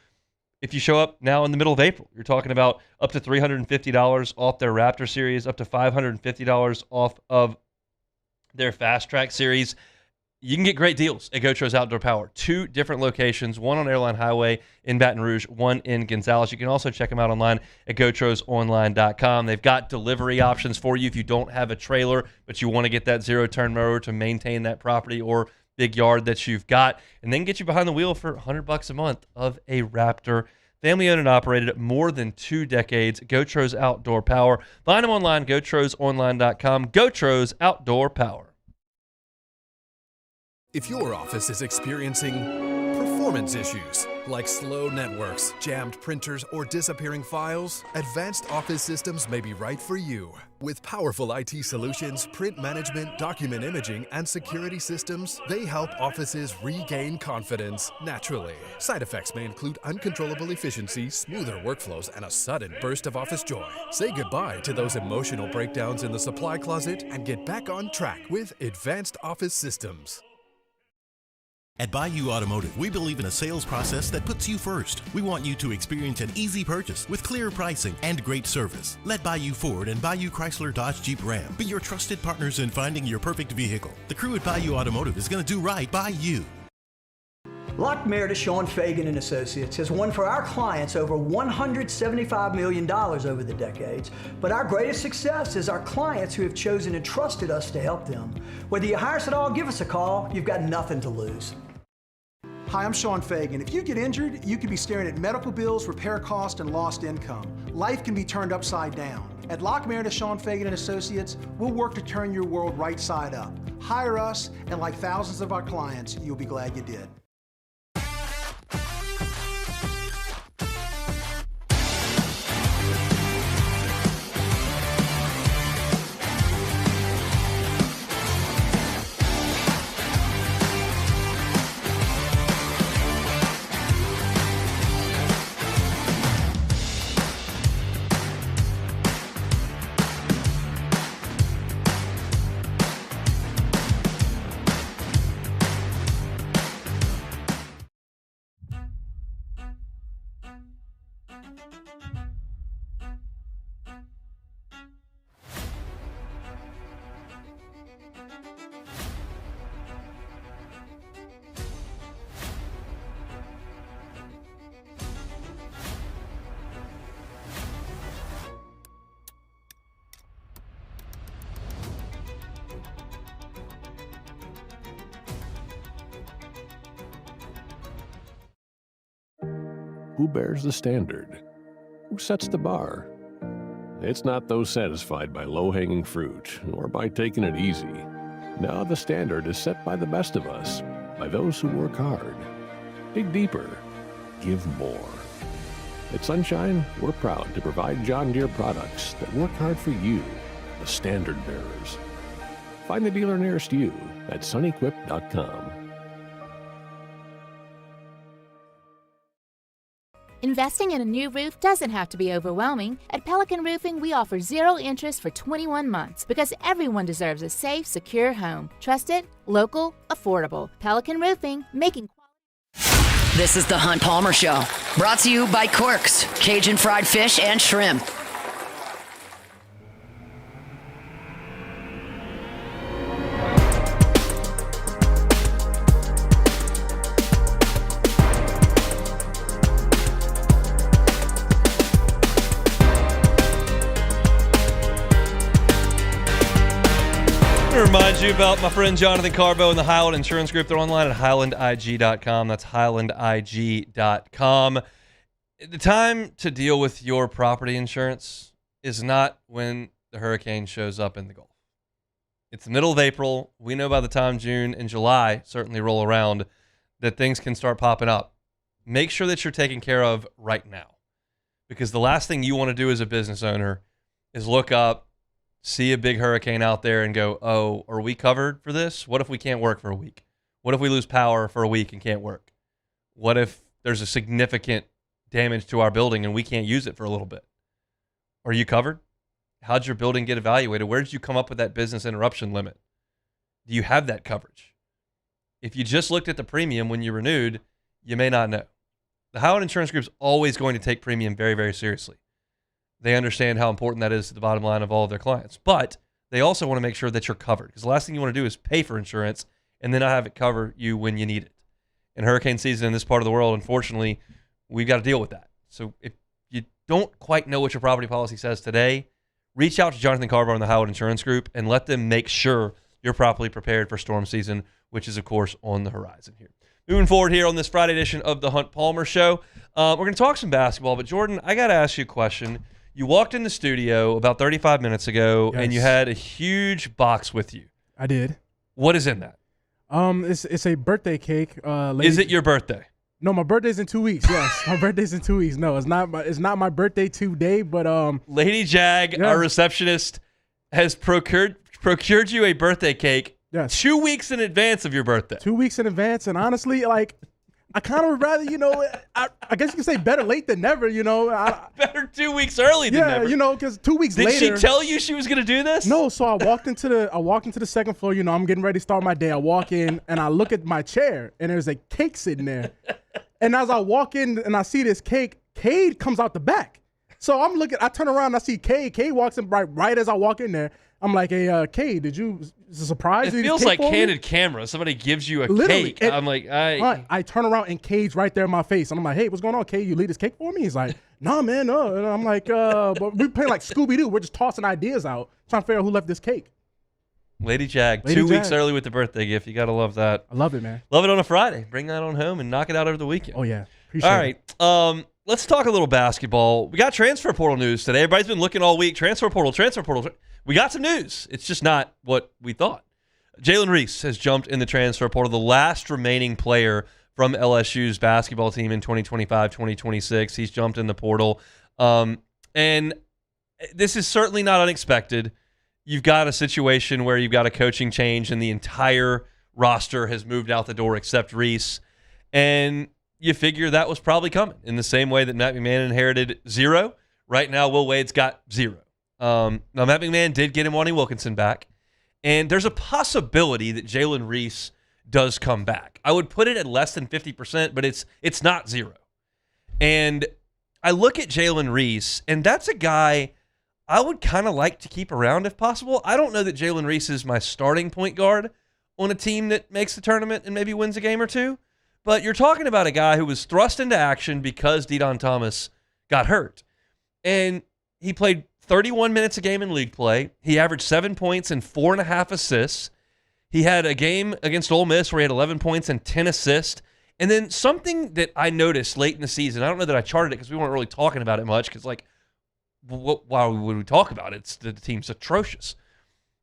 S4: If you show up now in the middle of April, you're talking about up to $350 off their Raptor series, up to $550 off of their Fast Track series. You can get great deals at Gotros Outdoor Power. 2 different locations, one on Airline Highway in Baton Rouge, one in Gonzales. You can also check them out online at GotrosOnline.com. They've got delivery options for you if you don't have a trailer, but you want to get that zero-turn mower to maintain that property or big yard that you've got, and then get you behind the wheel for $100 a month of a Raptor. Family owned and operated more than 2 decades. Gotros Outdoor Power. Find them online, GotrosOnline.com. Gotros Outdoor Power.
S13: If your office is experiencing performance issues like slow networks, jammed printers, or disappearing files, Advanced Office Systems may be right for you. With powerful IT solutions, print management, document imaging, and security systems, they help offices regain confidence naturally. Side effects may include uncontrollable efficiency, smoother workflows, and a sudden burst of office joy. Say goodbye to those emotional breakdowns in the supply closet and get back on track with Advanced Office Systems.
S14: At Bayou Automotive, we believe in a sales process that puts you first. We want you to experience an easy purchase with clear pricing and great service. Let Bayou Ford and Bayou Chrysler Dodge Jeep Ram be your trusted partners in finding your perfect vehicle. The crew at Bayou Automotive is going to do right by you.
S15: Lockmere to Sean Fagan and Associates has won for our clients over $175 million over the decades, but our greatest success is our clients who have chosen and trusted us to help them. Whether you hire us at all, give us a call. You've got nothing to lose.
S16: Hi, I'm Sean Fagan. If you get injured, you could be staring at medical bills, repair costs, and lost income. Life can be turned upside down. At Lockmere to Sean Fagan and Associates, we'll work to turn your world right side up. Hire us, and like thousands of our clients, you'll be glad you did.
S17: Who bears the standard? Who sets the bar? It's not those satisfied by low-hanging fruit or by taking it easy. Now the standard is set by the best of us, by those who work hard. Dig deeper. Give more. At Sunshine, we're proud to provide John Deere products that work hard for you, the standard bearers. Find the dealer nearest you at sunequip.com.
S18: Investing in a new roof doesn't have to be overwhelming. At Pelican Roofing, we offer 0 interest for 21 months because everyone deserves a safe, secure home. Trusted, local, affordable. Pelican Roofing, making
S1: This is the Hunt Palmer Show, brought to you by Corks, Cajun Fried Fish and Shrimp.
S4: Remind you about my friend Jonathan Carbo and the Highland Insurance Group. They're online at highlandig.com. That's highlandig.com. The time to deal with your property insurance is not when the hurricane shows up in the Gulf. It's the middle of April. We know by the time June and July certainly roll around, that things can start popping up, make sure that you're taken care of right now. Because the last thing you want to do as a business owner is look up, see a big hurricane out there and go, oh, are we covered for this? What if we can't work for a week? What if we lose power for a week and can't work? What if there's a significant damage to our building and we can't use it for a little bit? Are you covered? How'd your building get evaluated? Where did you come up with that business interruption limit? Do you have that coverage? If you just looked at the premium when you renewed, you may not know. The Howard Insurance Group is always going to take premium very, very seriously. They understand how important that is to the bottom line of all of their clients. But they also want to make sure that you're covered, because the last thing you want to do is pay for insurance and then not have it cover you when you need it. In hurricane season in this part of the world, unfortunately, we've got to deal with that. So if you don't quite know what your property policy says today, reach out to Jonathan Carver and the Howard Insurance Group and let them make sure you're properly prepared for storm season, which is, of course, on the horizon here. Moving forward here on this Friday edition of the Hunt Palmer Show, we're going to talk some basketball, but Jordan, I got to ask you a question. You walked in the studio about 35 minutes ago, and you had a huge box with you.
S19: I did.
S4: What is in that?
S19: It's a birthday cake.
S4: Is it your birthday?
S19: No, my birthday's in 2 weeks. Yes, my birthday's in 2 weeks. No, it's not my birthday today, but
S4: Lady Jag, our receptionist, has procured you a birthday cake.
S19: Yes.
S4: 2 weeks in advance of your birthday.
S19: 2 weeks in advance, and honestly, like, I kind of would rather, I guess you could say better late than never,
S4: Better 2 weeks early than never.
S19: Yeah, because 2 weeks later.
S4: Did she tell you she was going to do this?
S19: No, so I walked into the second floor, I'm getting ready to start my day. I walk in, and I look at my chair, and there's a cake sitting there. And as I walk in and I see this cake, Cade comes out the back. So I turn around and I see Cade. Cade walks in right as I walk in there. I'm like, hey, Cade, is it a surprise?
S4: It feels like candid camera. Somebody gives you a cake. I'm like,
S19: I turn around and Cade's right there in my face. And I'm like, hey, what's going on, Cade? You leave this cake for me? He's like, nah, man, no. And I'm like, but we play like Scooby-Doo. We're just tossing ideas out, trying to figure out who left this cake.
S4: Lady Jag, 2 weeks early with the birthday gift. You got to love that.
S19: I love it, man.
S4: Love it on a Friday. Bring that on home and knock it out over the weekend.
S19: Oh, yeah. Appreciate it.
S4: All right. Let's talk a little basketball. We got transfer portal news today. Everybody's been looking all week. Transfer portal. We got some news. It's just not what we thought. Jalen Reese has jumped in the transfer portal, the last remaining player from LSU's basketball team in 2025-2026. He's jumped in the portal. And this is certainly not unexpected. You've got a situation where you've got a coaching change and the entire roster has moved out the door except Reese. And you figure that was probably coming in the same way that Matt McMahon inherited 0. Right now, Will Wade's got 0. Now, Matt McMahon did get Imani Wilkinson back, and there's a possibility that Jalen Reese does come back. I would put it at less than 50%, but it's not 0. And I look at Jalen Reese, and that's a guy I would kind of like to keep around if possible. I don't know that Jalen Reese is my starting point guard on a team that makes the tournament and maybe wins a game or two, but you're talking about a guy who was thrust into action because De'Don Thomas got hurt. And he played 31 minutes a game in league play. He averaged 7 points and 4.5 assists. He had a game against Ole Miss where he had 11 points and 10 assists. And then something that I noticed late in the season, I don't know that I charted it because we weren't really talking about it much because, why would we talk about it? The team's atrocious.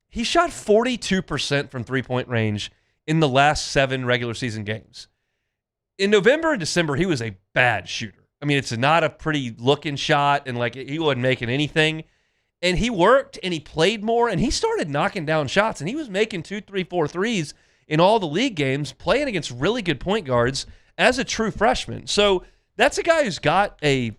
S4: He shot 42% from three-point range in the last 7 regular season games. In November and December, he was a bad shooter. I mean, it's not a pretty looking shot, and he wasn't making anything. And he worked, and he played more, and he started knocking down shots, and he was making 2, 3, 4 threes in all the league games, playing against really good point guards as a true freshman. So that's a guy who's got a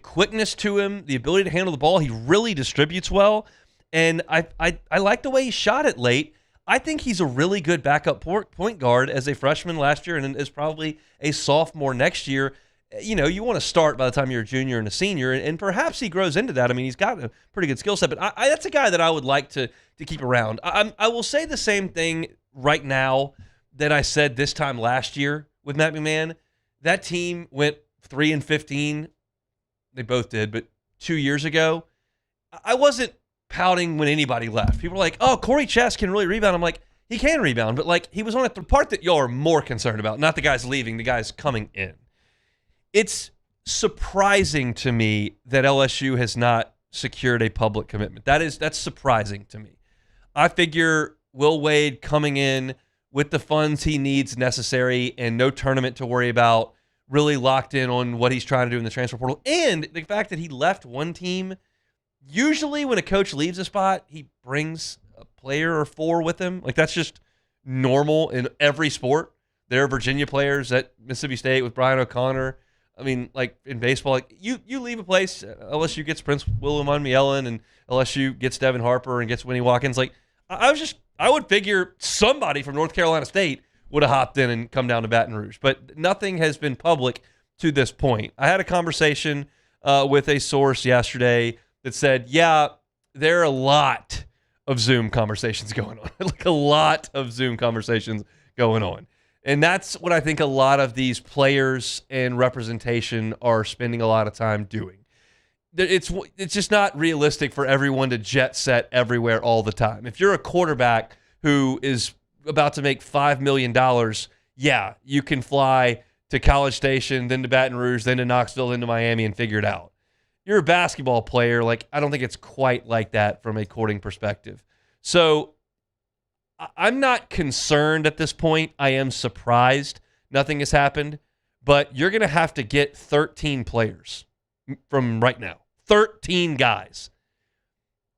S4: quickness to him, the ability to handle the ball. He really distributes well, and I like the way he shot it late. I think he's a really good backup point guard as a freshman last year and is probably a sophomore next year. You want to start by the time you're a junior and a senior, and perhaps he grows into that. I mean, he's got a pretty good skill set, but that's a guy that I would like to keep around. I will say the same thing right now that I said this time last year with Matt McMahon. That team went 3-15. They both did, but 2 years ago, I wasn't pouting when anybody left. People were like, oh, Corey Chess can really rebound. I'm like, he can rebound, but he was on the part that y'all are more concerned about, not the guys leaving, the guys coming in. It's surprising to me that LSU has not secured a public commitment. That's surprising to me. I figure Will Wade coming in with the funds he needs necessary and no tournament to worry about, really locked in on what he's trying to do in the transfer portal. And the fact that he left one team, usually when a coach leaves a spot, he brings a player or four with him. Like, that's just normal in every sport. There are Virginia players at Mississippi State with Brian O'Connor. I mean, like in baseball, like you leave a place, LSU gets Prince William and LSU gets Devin Harper and gets Winnie Watkins. Like, I would figure somebody from North Carolina State would have hopped in and come down to Baton Rouge. But nothing has been public to this point. I had a conversation with a source yesterday that said, yeah, there are a lot of Zoom conversations going on. Like a lot of Zoom conversations going on. And that's what I think a lot of these players and representation are spending a lot of time doing. It's just not realistic for everyone to jet set everywhere all the time. If you're a quarterback who is about to make $5 million, yeah, you can fly to College Station, then to Baton Rouge, then to Knoxville, then to Miami and figure it out. You're a basketball player. Like, I don't think it's quite like that from a courting perspective. So I'm not concerned at this point. I am surprised nothing has happened, but you're going to have to get 13 players from right now. 13 guys.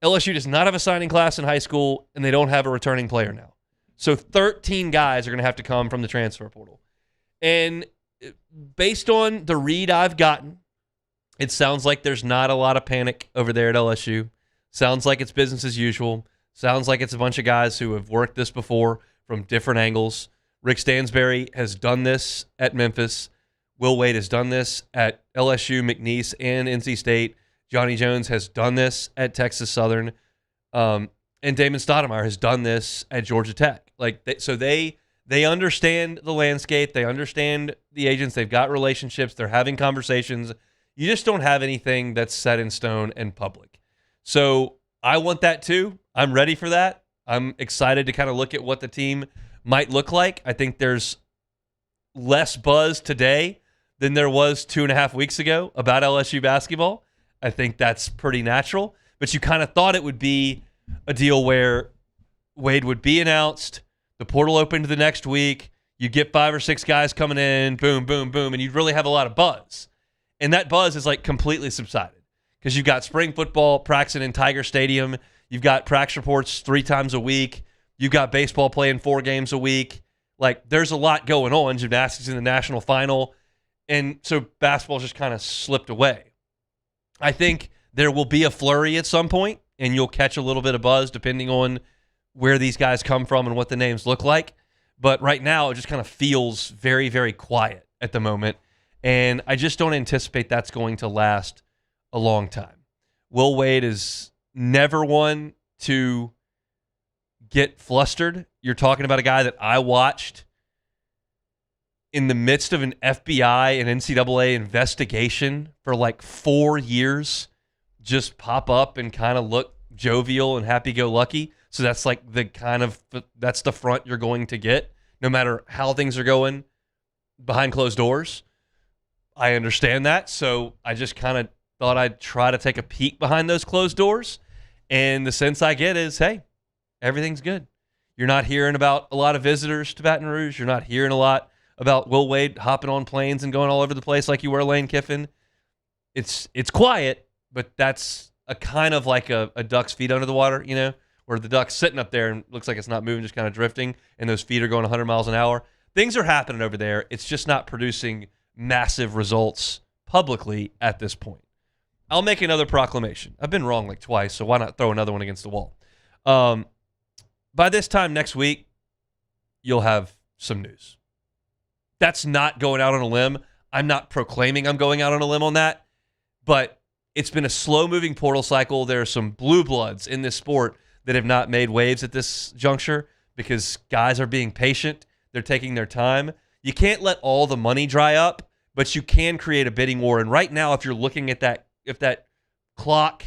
S4: LSU does not have a signing class in high school, and they don't have a returning player now. So 13 guys are going to have to come from the transfer portal. And based on the read I've gotten, it sounds like there's not a lot of panic over there at LSU. Sounds like it's business as usual. Sounds like it's a bunch of guys who have worked this before from different angles. Rick Stansbury has done this at Memphis. Will Wade has done this at LSU, McNeese, and NC State. Johnny Jones has done this at Texas Southern. And Damon Stoudemire has done this at Georgia Tech. So they understand the landscape. They understand the agents. They've got relationships. They're having conversations. You just don't have anything that's set in stone and public. So I want that too. I'm ready for that. I'm excited to kind of look at what the team might look like. I think there's less buzz today than there was 2.5 weeks ago about LSU basketball. I think that's pretty natural. But you kind of thought it would be a deal where Wade would be announced, the portal opened the next week, you get 5 or 6 guys coming in, boom, boom, boom, and you'd really have a lot of buzz. And that buzz is like completely subsided because you've got spring football practicing in Tiger Stadium. You've got practice reports 3 times a week. You've got baseball playing 4 games a week. Like, there's a lot going on. Gymnastics in the national final. And so basketball's just kind of slipped away. I think there will be a flurry at some point, and you'll catch a little bit of buzz depending on where these guys come from and what the names look like. But right now, it just kind of feels very, very quiet at the moment. And I just don't anticipate that's going to last a long time. Will Wade is never one to get flustered. You're talking about a guy that I watched in the midst of an FBI and NCAA investigation for like 4 years just pop up and kind of look jovial and happy-go-lucky. So that's like that's the front you're going to get no matter how things are going behind closed doors. I understand that. So I just kind of thought I'd try to take a peek behind those closed doors. And the sense I get is, hey, everything's good. You're not hearing about a lot of visitors to Baton Rouge. You're not hearing a lot about Will Wade hopping on planes and going all over the place like you were Lane Kiffin. It's quiet, but that's a kind of like a duck's feet under the water, you know, where the duck's sitting up there and looks like it's not moving, just kind of drifting, and those feet are going 100 miles an hour. Things are happening over there. It's just not producing massive results publicly at this point. I'll make another proclamation. I've been wrong like twice, so why not throw another one against the wall? By this time next week, you'll have some news. That's not going out on a limb. I'm not proclaiming I'm going out on a limb on that, but it's been a slow-moving portal cycle. There are some blue bloods in this sport that have not made waves at this juncture because guys are being patient. They're taking their time. You can't let all the money dry up, but you can create a bidding war. And right now, if you're looking at that, if that clock,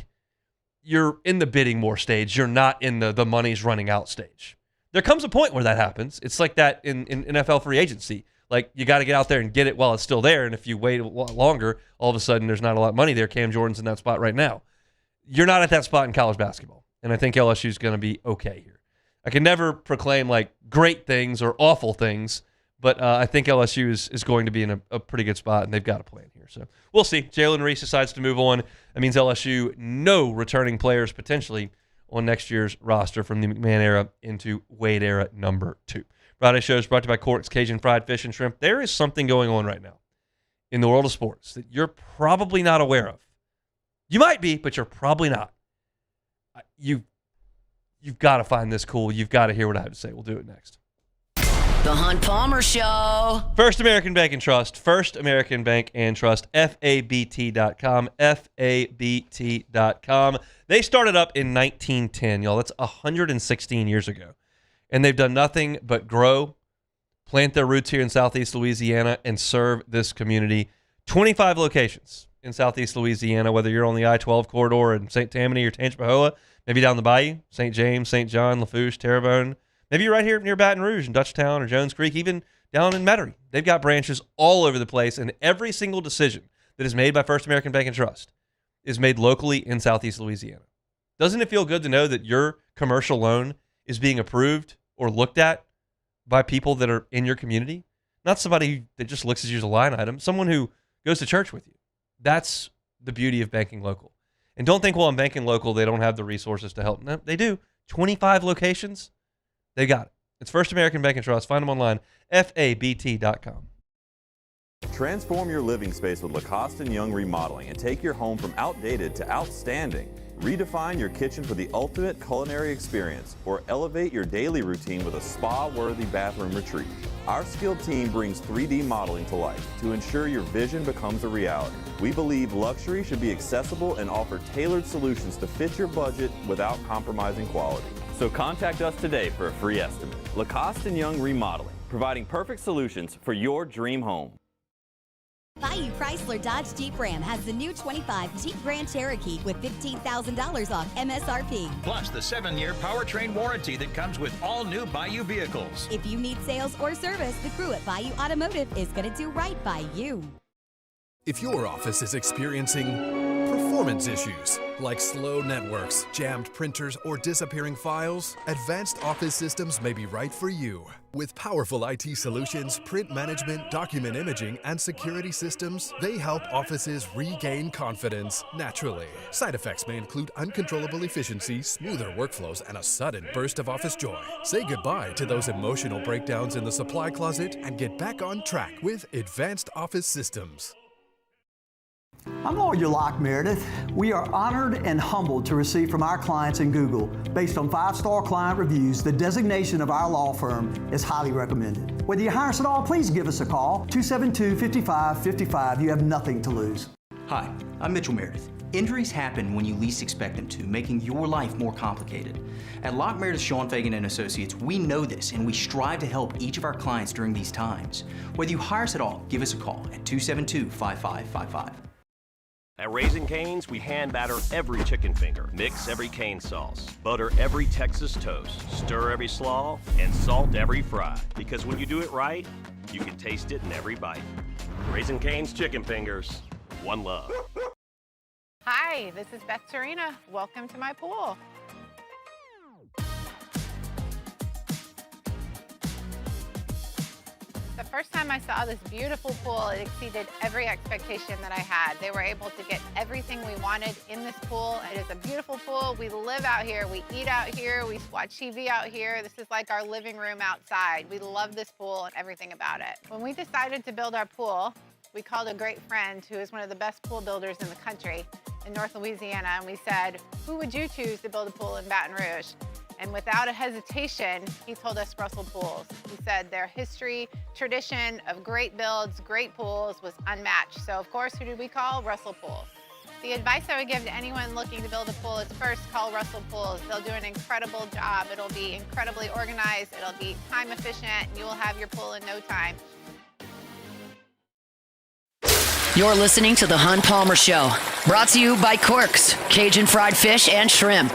S4: you're in the bidding war stage. You're not in the money's running out stage. There comes a point where that happens. It's like that in NFL free agency. Like, you got to get out there and get it while it's still there. And if you wait a lot longer, all of a sudden there's not a lot of money there. Cam Jordan's in that spot right now. You're not at that spot in college basketball. And I think LSU is going to be okay here. I can never proclaim like great things or awful things, but I think LSU is going to be in a pretty good spot, and they've got a plan here. So we'll see. Jalen Reese decides to move on. That means LSU, no returning players potentially on next year's roster from the McMahon era into Wade era number 2. Friday show is brought to you by Cork's Cajun Fried Fish and Shrimp. There is something going on right now in the world of sports that you're probably not aware of. You might be, but you're probably not. You've got to find this cool. You've got to hear what I have to say. We'll do it next.
S1: The Hunt Palmer Show.
S4: First American Bank and Trust. First American Bank and Trust. FABT.com. FABT.com. They started up in 1910, y'all. That's 116 years ago. And they've done nothing but grow, plant their roots here in Southeast Louisiana, and serve this community. 25 locations in Southeast Louisiana, whether you're on the I-12 corridor in St. Tammany or Tangipahoa, maybe down the bayou, St. James, St. John, Lafourche, Terrebonne. Maybe you're right here near Baton Rouge in Dutchtown or Jones Creek, even down in Metairie. They've got branches all over the place, and every single decision that is made by First American Bank and Trust is made locally in Southeast Louisiana. Doesn't it feel good to know that your commercial loan is being approved or looked at by people that are in your community? Not somebody that just looks at you as a line item, someone who goes to church with you. That's the beauty of banking local. And don't think, well, I'm banking local, they don't have the resources to help. No, they do. 25 locations. They got it. It's First American Bank and Trust. Find them online, FABT.com.
S20: Transform your living space with Lacoste & Young Remodeling and take your home from outdated to outstanding. Redefine your kitchen for the ultimate culinary experience or elevate your daily routine with a spa-worthy bathroom retreat. Our skilled team brings 3D modeling to life to ensure your vision becomes a reality. We believe luxury should be accessible and offer tailored solutions to fit your budget without compromising quality. So contact us today for a free estimate. Lacoste & Young Remodeling, providing perfect solutions for your dream home.
S10: Bayou Chrysler Dodge Jeep Ram has the new 25 Jeep Grand Cherokee with $15,000 off MSRP.
S11: Plus the 7-year powertrain warranty that comes with all new Bayou vehicles.
S10: If you need sales or service, the crew at Bayou Automotive is going to do right by you.
S13: If your office is experiencing performance issues like slow networks, jammed printers, or disappearing files, Advanced Office Systems may be right for you. With powerful IT solutions, print management, document imaging, and security systems, they help offices regain confidence naturally. Side effects may include uncontrollable efficiency, smoother workflows, and a sudden burst of office joy. Say goodbye to those emotional breakdowns in the supply closet and get back on track with Advanced Office Systems.
S15: I'm Lawyer Locke Meredith. We are honored and humbled to receive from our clients in Google, based on 5-star client reviews, the designation of our law firm is highly recommended. Whether you hire us at all, please give us a call, 272-5555. You have nothing to lose.
S21: Hi, I'm Mitchell Meredith. Injuries happen when you least expect them to, making your life more complicated. At Locke Meredith, Sean Fagan & Associates, we know this, and we strive to help each of our clients during these times. Whether you hire us at all, give us a call at 272-5555.
S7: At Raising Cane's, we hand batter every chicken finger, mix every cane sauce, butter every Texas toast, stir every slaw, and salt every fry. Because when you do it right, you can taste it in every bite. Raising Cane's chicken fingers, one love.
S6: Hi, this is Beth Serena. Welcome to my pool. The first time I saw this beautiful pool, it exceeded every expectation that I had. They were able to get everything we wanted in this pool. It is a beautiful pool. We live out here, we eat out here, we watch TV out here. This is like our living room outside. We love this pool and everything about it. When we decided to build our pool, we called a great friend who is one of the best pool builders in the country in North Louisiana, and we said, who would you choose to build a pool in Baton Rouge? And without a hesitation, he told us Russell Pools. He said their history, tradition of great builds, great pools was unmatched. So of course, who did we call? Russell Pools. The advice I would give to anyone looking to build a pool is first call Russell Pools. They'll do an incredible job. It'll be incredibly organized. It'll be time efficient, and you will have your pool in no time.
S1: You're listening to The Hunt Palmer Show, brought to you by Cork's Cajun Fried Fish and Shrimp.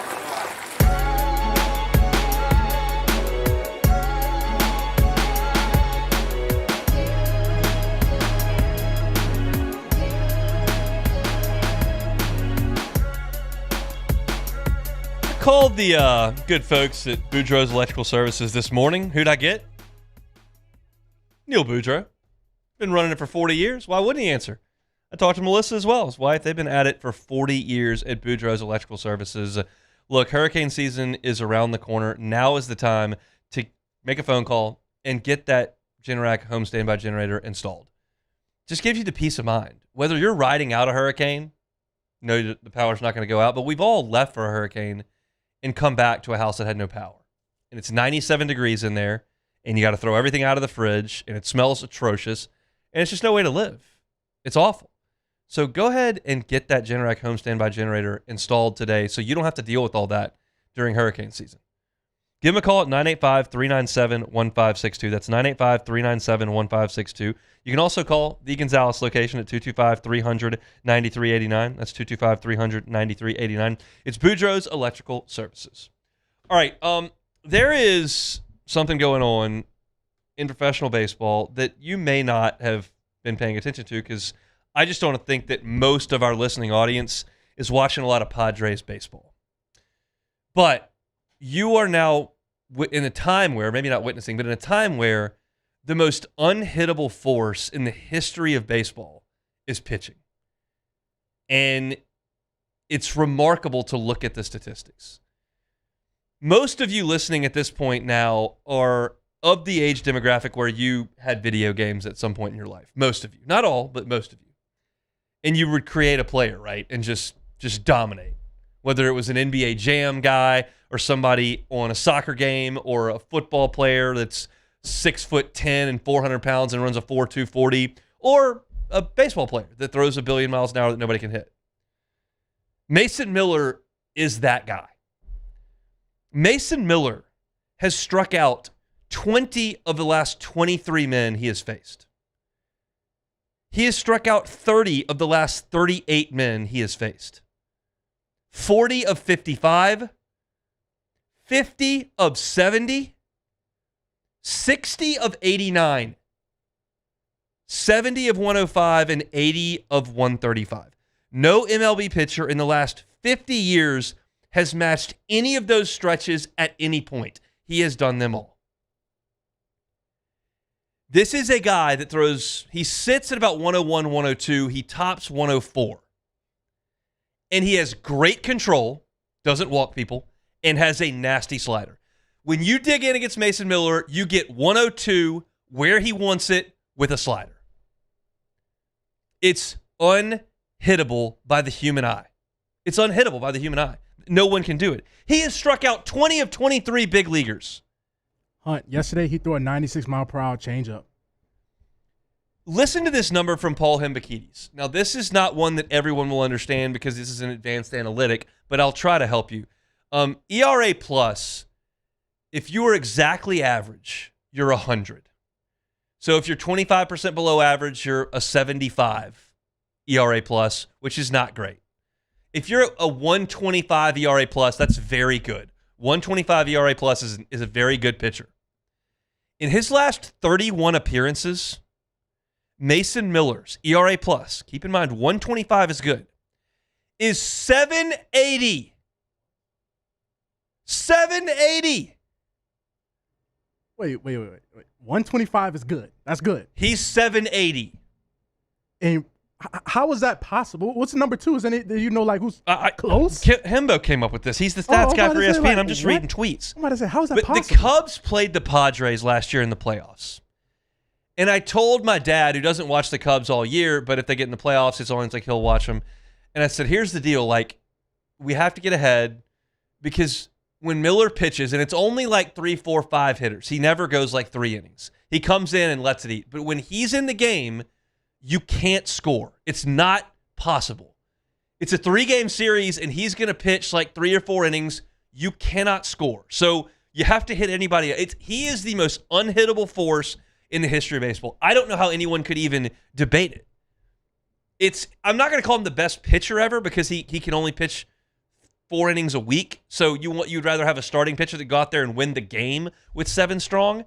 S4: Called the good folks at Boudreaux's Electrical Services this morning. Who'd I get? Neil Boudreaux. Been running it for 40 years. Why wouldn't he answer? I talked to Melissa as well, his wife. They've been at it for 40 years at Boudreaux's Electrical Services. Look, hurricane season is around the corner. Now is the time to make a phone call and get that Generac home standby generator installed. Just gives you the peace of mind. Whether you're riding out a hurricane, know the power's not going to go out, but we've all left for a hurricane and come back to a house that had no power. And it's 97 degrees in there, and you got to throw everything out of the fridge, and it smells atrocious, and it's just no way to live. It's awful. So go ahead and get that Generac home standby generator installed today so you don't have to deal with all that during hurricane season. Give them a call at 985-397-1562. That's 985-397-1562. You can also call the Gonzales location at 225-300-9389. That's 225-300-9389. It's Boudreaux's Electrical Services. All right, there is something going on in professional baseball that you may not have been paying attention to because I just don't think that most of our listening audience is watching a lot of Padres baseball. But you are now in a time where, maybe not witnessing, but in a time where the most unhittable force in the history of baseball is pitching. And it's remarkable to look at the statistics. Most of you listening at this point now are of the age demographic where you had video games at some point in your life. Most of you. Not all, but most of you. And you would create a player, right? And just dominate. Whether it was an NBA Jam guy or somebody on a soccer game or a football player that's 6'10" and 400 pounds and runs a 4.2 40, or a baseball player that throws a billion miles an hour that nobody can hit. Mason Miller is that guy. Mason Miller has struck out 20 of the last 23 men he has faced. He has struck out 30 of the last 38 men he has faced. 40 of 55, 50 of 70, 60 of 89, 70 of 105, and 80 of 135. No MLB pitcher in the last 50 years has matched any of those stretches at any point. He has done them all. This is a guy that throws, he sits at about 101, 102. He tops 104. And he has great control, doesn't walk people, and has a nasty slider. When you dig in against Mason Miller, you get 102 where he wants it with a slider. It's unhittable by the human eye. It's unhittable by the human eye. No one can do it. He has struck out 20 of 23 big leaguers.
S19: Hunt, yesterday he threw a 96-mile-per-hour changeup.
S4: Listen to this number from Paul Hembekides. Now, this is not one that everyone will understand because this is an advanced analytic, but I'll try to help you. ERA plus, if you are exactly average, you're 100. So if you're 25% below average, you're a 75 ERA plus, which is not great. If you're a 125 ERA plus, that's very good. 125 ERA plus is a very good pitcher. In his last 31 appearances, Mason Miller's ERA plus, keep in mind 125 is good, is 780. 780.
S19: Wait. 125 is good. That's good.
S4: He's 780.
S19: And how is that possible? What's number two? Is any like who's close?
S4: Hembo came up with this. He's the stats guy for ESPN. I'm just reading tweets.
S19: I'm about to say, how is that possible?
S4: The Cubs played the Padres last year in the playoffs. And I told my dad, who doesn't watch the Cubs all year, but if they get in the playoffs, it's always like he'll watch them. And I said, here's the deal. Like, we have to get ahead because when Miller pitches, and it's only like 3, 4, 5 hitters, he never goes like 3 innings. He comes in and lets it eat. But when he's in the game, you can't score. It's not possible. It's a 3-game series, and he's going to pitch like 3 or 4 innings. You cannot score. So you have to hit anybody. He is the most unhittable force in the history of baseball. I don't know how anyone could even debate it. I'm not going to call him the best pitcher ever because he can only pitch 4 innings a week. So you'd rather have a starting pitcher that go out there and win the game with 7 strong.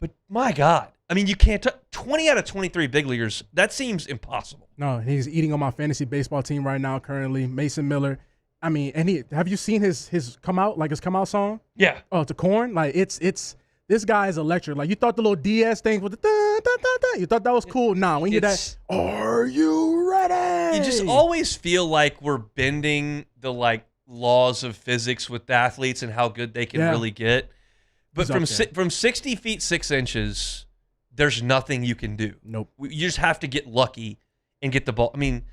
S4: But my God, I mean, you can't 20 out of 23 big leaguers. That seems impossible.
S19: No, he's eating on my fantasy baseball team right now currently. Mason Miller, I mean, and have you seen his come out song?
S4: Yeah.
S19: Oh, to Corn. Like it's this guy is electric. Like you thought the little DS thing with the da, da, da, da, you thought that was cool. Nah, when you that, are you ready?
S4: You just always feel like we're bending the like laws of physics with athletes and how good they can really get. But from 60 feet 6 inches, there's nothing you can do.
S19: Nope.
S4: You just have to get lucky and get the ball. I mean,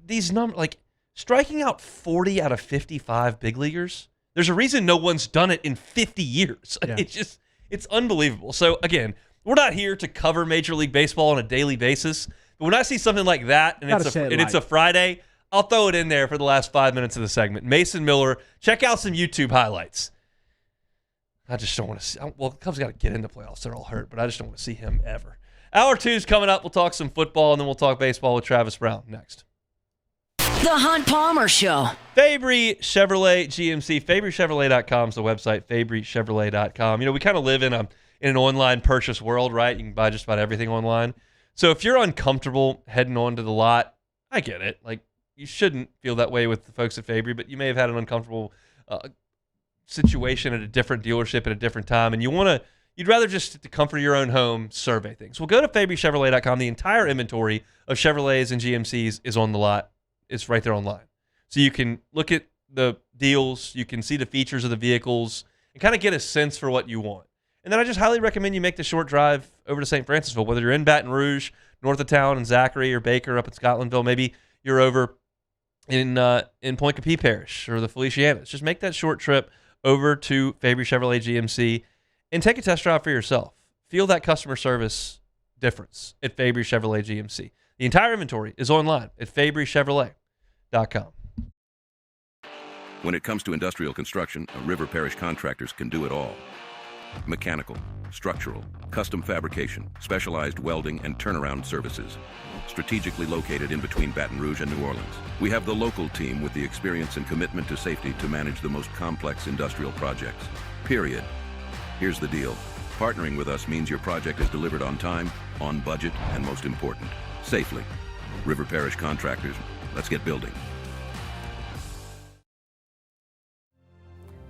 S4: these numbers, like striking out 40 out of 55 big leaguers, there's a reason no one's done it in 50 years. Yeah. It's unbelievable. So again, we're not here to cover Major League Baseball on a daily basis. But when I see something like that and it's a Friday, I'll throw it in there for the last 5 minutes of the segment. Mason Miller, check out some YouTube highlights. I just don't want to see. Well, the Cubs got to get into playoffs. They're all hurt, but I just don't want to see him ever. Hour 2 is coming up. We'll talk some football, and then we'll talk baseball with Travis Brown next.
S1: The Hunt Palmer Show.
S4: Fabry Chevrolet GMC. FabryChevrolet.com is the website. FabryChevrolet.com. You know, we kind of live in an online purchase world, right? You can buy just about everything online. So if you're uncomfortable heading onto the lot, I get it. Like, you shouldn't feel that way with the folks at Fabry, but you may have had an uncomfortable situation at a different dealership at a different time, and you'd rather just, to comfort your own home, survey things. Well, go to FabryChevrolet.com. The entire inventory of Chevrolets and GMCs is on the lot. It's right there online. So you can look at the deals, you can see the features of the vehicles, and kind of get a sense for what you want. And then I just highly recommend you make the short drive over to St. Francisville, whether you're in Baton Rouge, north of town, in Zachary or Baker up in Scotlandville. Maybe you're over in Point Capee Parish or the Felicianas. Just make that short trip over to Fabry Chevrolet GMC and take a test drive for yourself. Feel that customer service difference at Fabry Chevrolet GMC. The entire inventory is online at FabryChevrolet.com.
S8: When it comes to industrial construction, River Parish contractors can do it all. Mechanical, structural, custom fabrication, specialized welding, and turnaround services. Strategically located in between Baton Rouge and New Orleans, we have the local team with the experience and commitment to safety to manage the most complex industrial projects. Period. Here's the deal. Partnering with us means your project is delivered on time, on budget, and most important, safely. River Parish Contractors, let's get building.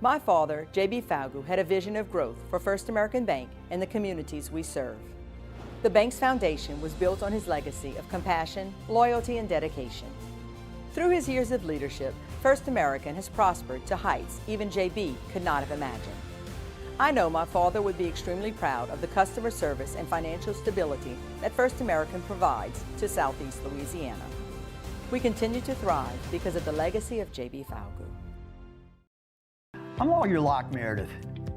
S2: My father, J.B. Falgu, had a vision of growth for First American Bank and the communities we serve. The bank's foundation was built on his legacy of compassion, loyalty, and dedication. Through his years of leadership, First American has prospered to heights even J.B. could not have imagined. I know my father would be extremely proud of the customer service and financial stability that First American provides to Southeast Louisiana. We continue to thrive because of the legacy of J.B. Falgu.
S15: I'm Lawyer Locke Meredith.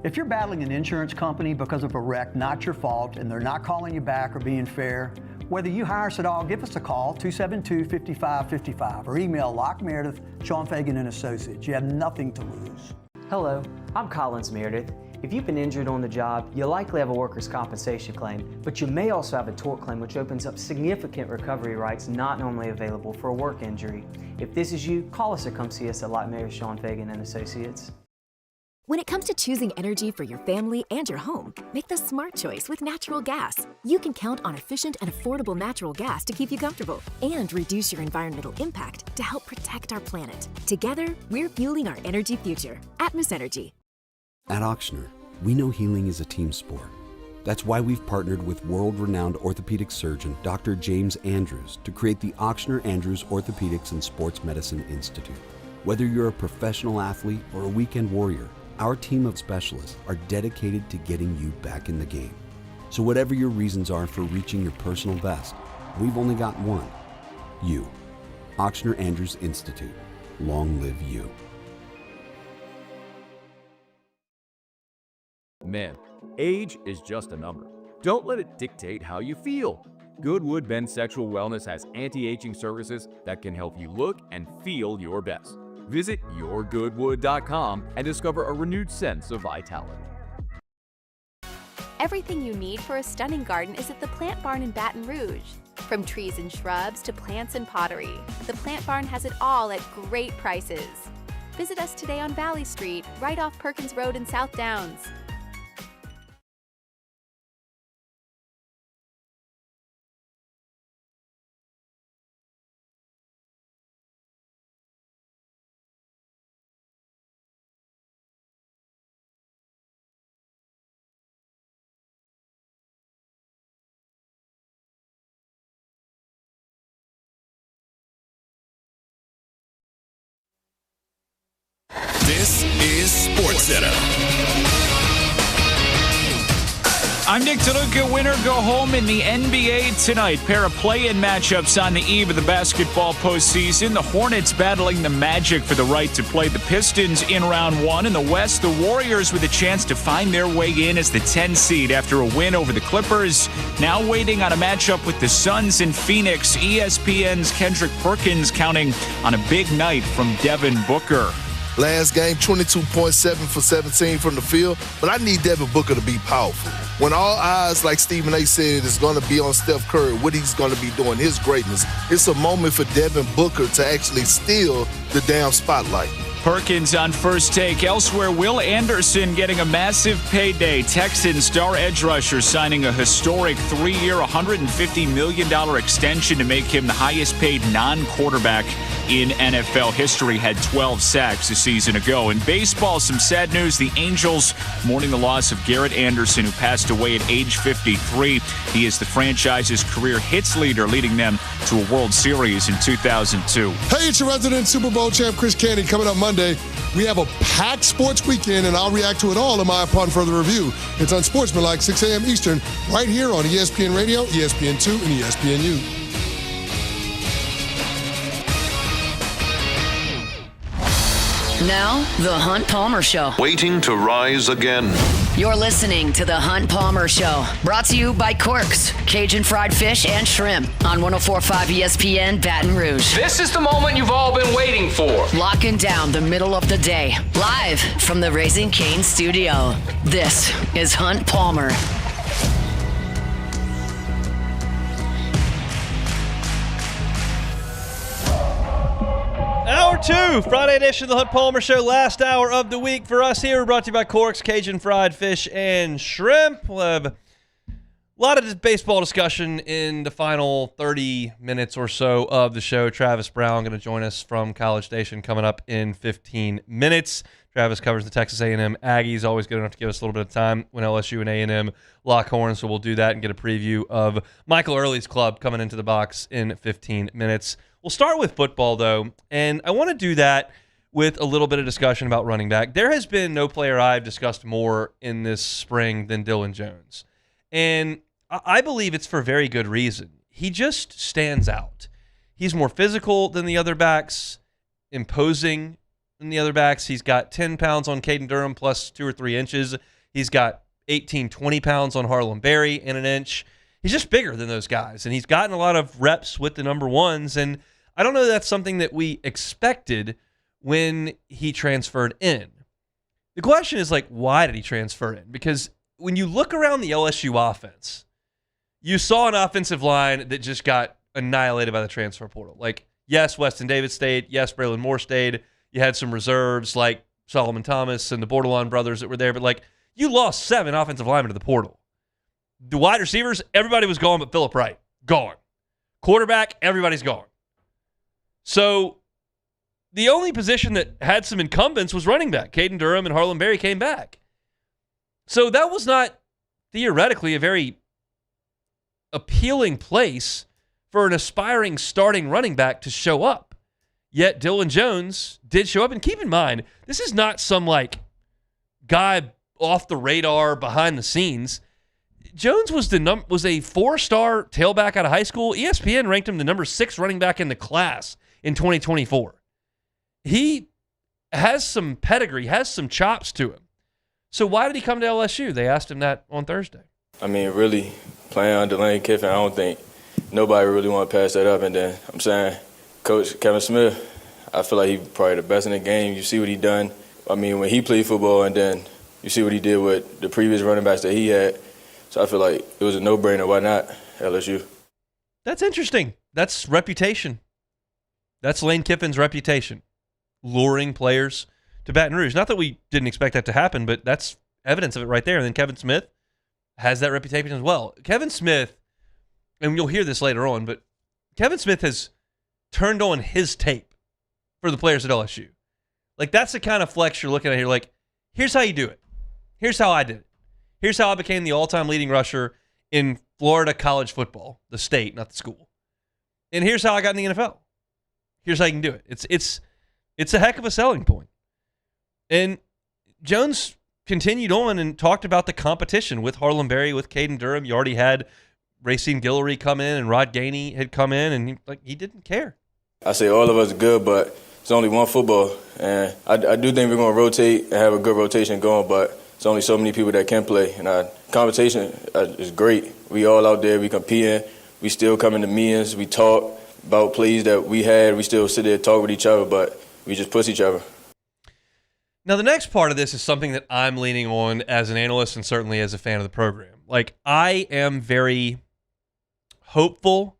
S15: If you're battling an insurance company because of a wreck not your fault and they're not calling you back or being fair, whether you hire us at all, give us a call, 272-5555, or email Locke Meredith, Sean Fagan and Associates. You have nothing to lose.
S22: Hello, I'm Collins Meredith. If you've been injured on the job, you'll likely have a workers' compensation claim, but you may also have a tort claim, which opens up significant recovery rights not normally available for a work injury. If this is you, call us or come see us at Locke Meredith, Sean Fagan and Associates.
S23: When it comes to choosing energy for your family and your home, make the smart choice with natural gas. You can count on efficient and affordable natural gas to keep you comfortable and reduce your environmental impact to help protect our planet. Together, we're fueling our energy future. Atmos Energy.
S24: At Ochsner, we know healing is a team sport. That's why we've partnered with world-renowned orthopedic surgeon Dr. James Andrews to create the Ochsner Andrews Orthopedics and Sports Medicine Institute. Whether you're a professional athlete or a weekend warrior, our team of specialists are dedicated to getting you back in the game. So whatever your reasons are for reaching your personal best, we've only got one. You. Ochsner Andrews Institute. Long live you.
S25: Man, age is just a number. Don't let it dictate how you feel. Goodwood Men's Sexual Wellness has anti-aging services that can help you look and feel your best. Visit yourgoodwood.com and discover a renewed sense of vitality.
S26: Everything you need for a stunning garden is at the Plant Barn in Baton Rouge. From trees and shrubs to plants and pottery, the Plant Barn has it all at great prices. Visit us today on Valley Street, right off Perkins Road in South Downs.
S3: This is SportsCenter.
S5: I'm Nick DeLuca. Winner go home in the NBA tonight. Pair of play-in matchups on the eve of the basketball postseason. The Hornets battling the Magic for the right to play the Pistons in round one. In the West, the Warriors with a chance to find their way in as the 10 seed after a win over the Clippers. Now waiting on a matchup with the Suns in Phoenix. ESPN's Kendrick Perkins counting on a big night from Devin Booker.
S9: Last game, 22.7 for 17 from the field, but I need Devin Booker to be powerful. When all eyes, like Stephen A. said, is going to be on Steph Curry, what he's going to be doing, his greatness, it's a moment for Devin Booker to actually steal the damn spotlight.
S5: Perkins on First Take. Elsewhere, Will Anderson getting a massive payday. Texans star edge rusher signing a historic 3-year, $150 million extension to make him the highest paid non-quarterback in NFL history. Had 12 sacks a season ago. In baseball, some sad news. The Angels mourning the loss of Garrett Anderson, who passed away at age 53. He is the franchise's career hits leader, leading them to a World Series in 2002.
S12: Hey, it's your resident Super Bowl champ, Chris Candy, coming up Monday. We have a packed sports weekend, and I'll react to it all in my Upon Further Review. It's on Sportsmanlike, 6 a.m. Eastern, right here on ESPN Radio, ESPN2, and ESPNU.
S1: Now, The Hunt Palmer Show.
S14: Waiting to rise again.
S1: You're listening to The Hunt Palmer Show. Brought to you by Corks, Cajun fried fish and shrimp on 104.5 ESPN Baton Rouge.
S16: This is the moment you've all been waiting for.
S1: Locking down the middle of the day. Live from the Raising Cane studio. This is Hunt Palmer.
S4: Hour two, Friday edition of the Hunt Palmer Show. Last hour of the week for us here. We're brought to you by Corks, Cajun fried fish and shrimp. We'll have a lot of baseball discussion in the final 30 minutes or so of the show. Travis Brown going to join us from College Station coming up in 15 minutes. Travis covers the Texas A&M Aggies, always good enough to give us a little bit of time when LSU and A&M lock horns, so we'll do that and get a preview of Michael Early's club coming into the box in 15 minutes. We'll start with football, though, and I want to do that with a little bit of discussion about running back. There has been no player I've discussed more in this spring than Dylan Jones, and I believe it's for very good reason. He just stands out. He's more physical than the other backs, imposing than the other backs. He's got 10 pounds on Caden Durham plus 2 or 3 inches. He's got 18, 20 pounds on Harlem Berry in an inch. He's just bigger than those guys, and he's gotten a lot of reps with the number ones, and I don't know if that's something that we expected when he transferred in. The question is, like, why did he transfer in? Because when you look around the LSU offense, you saw an offensive line that just got annihilated by the transfer portal. Like, yes, Weston Davis stayed. Yes, Braylon Moore stayed. You had some reserves like Solomon Thomas and the Bordelon brothers that were there. But, like, you lost 7 offensive linemen to the portal. The wide receivers, everybody was gone but Phillip Wright. Gone. Quarterback, everybody's gone. So the only position that had some incumbents was running back. Caden Durham and Harlem Berry came back. So that was not theoretically a very appealing place for an aspiring starting running back to show up. Yet Dylan Jones did show up. And keep in mind, this is not some like guy off the radar behind the scenes. Jones was a 4-star tailback out of high school. ESPN ranked him the number 6 running back in the class in 2024. He has some pedigree, has some chops to him. So why did he come to LSU? They asked him that on Thursday.
S27: I mean, really, playing under Lane Kiffin, I don't think nobody really want to pass that up. And then, I'm saying, Coach Kevin Smith, I feel like he's probably the best in the game. You see what he done. I mean, when he played football, and then you see what he did with the previous running backs that he had. So I feel like it was a no-brainer. Why not LSU?
S4: That's interesting. That's reputation. That's Lane Kiffin's reputation, luring players to Baton Rouge. Not that we didn't expect that to happen, but that's evidence of it right there. And then Kevin Smith has that reputation as well. Kevin Smith, and you'll hear this later on, but Kevin Smith has turned on his tape for the players at LSU. Like, that's the kind of flex you're looking at here. Like, here's how you do it. Here's how I did it. Here's how I became the all-time leading rusher in Florida college football, the state, not the school. And here's how I got in the NFL. Here's how you can do it. It's a heck of a selling point. And Jones continued on and talked about the competition with Harlem Berry, with Caden Durham. You already had Racine Guillory come in, and Rod Gainey had come in, and he didn't care.
S27: I say all of us are good, but it's only one football. And I do think we're going to rotate and have a good rotation going, but it's only so many people that can play. And competition is great. We all out there, we competing. We still come into meetings. We talk about plays that we had. We still sit there and talk with each other, but we just push each other.
S4: Now, the next part of this is something that I'm leaning on as an analyst and certainly as a fan of the program. Like, I am very hopeful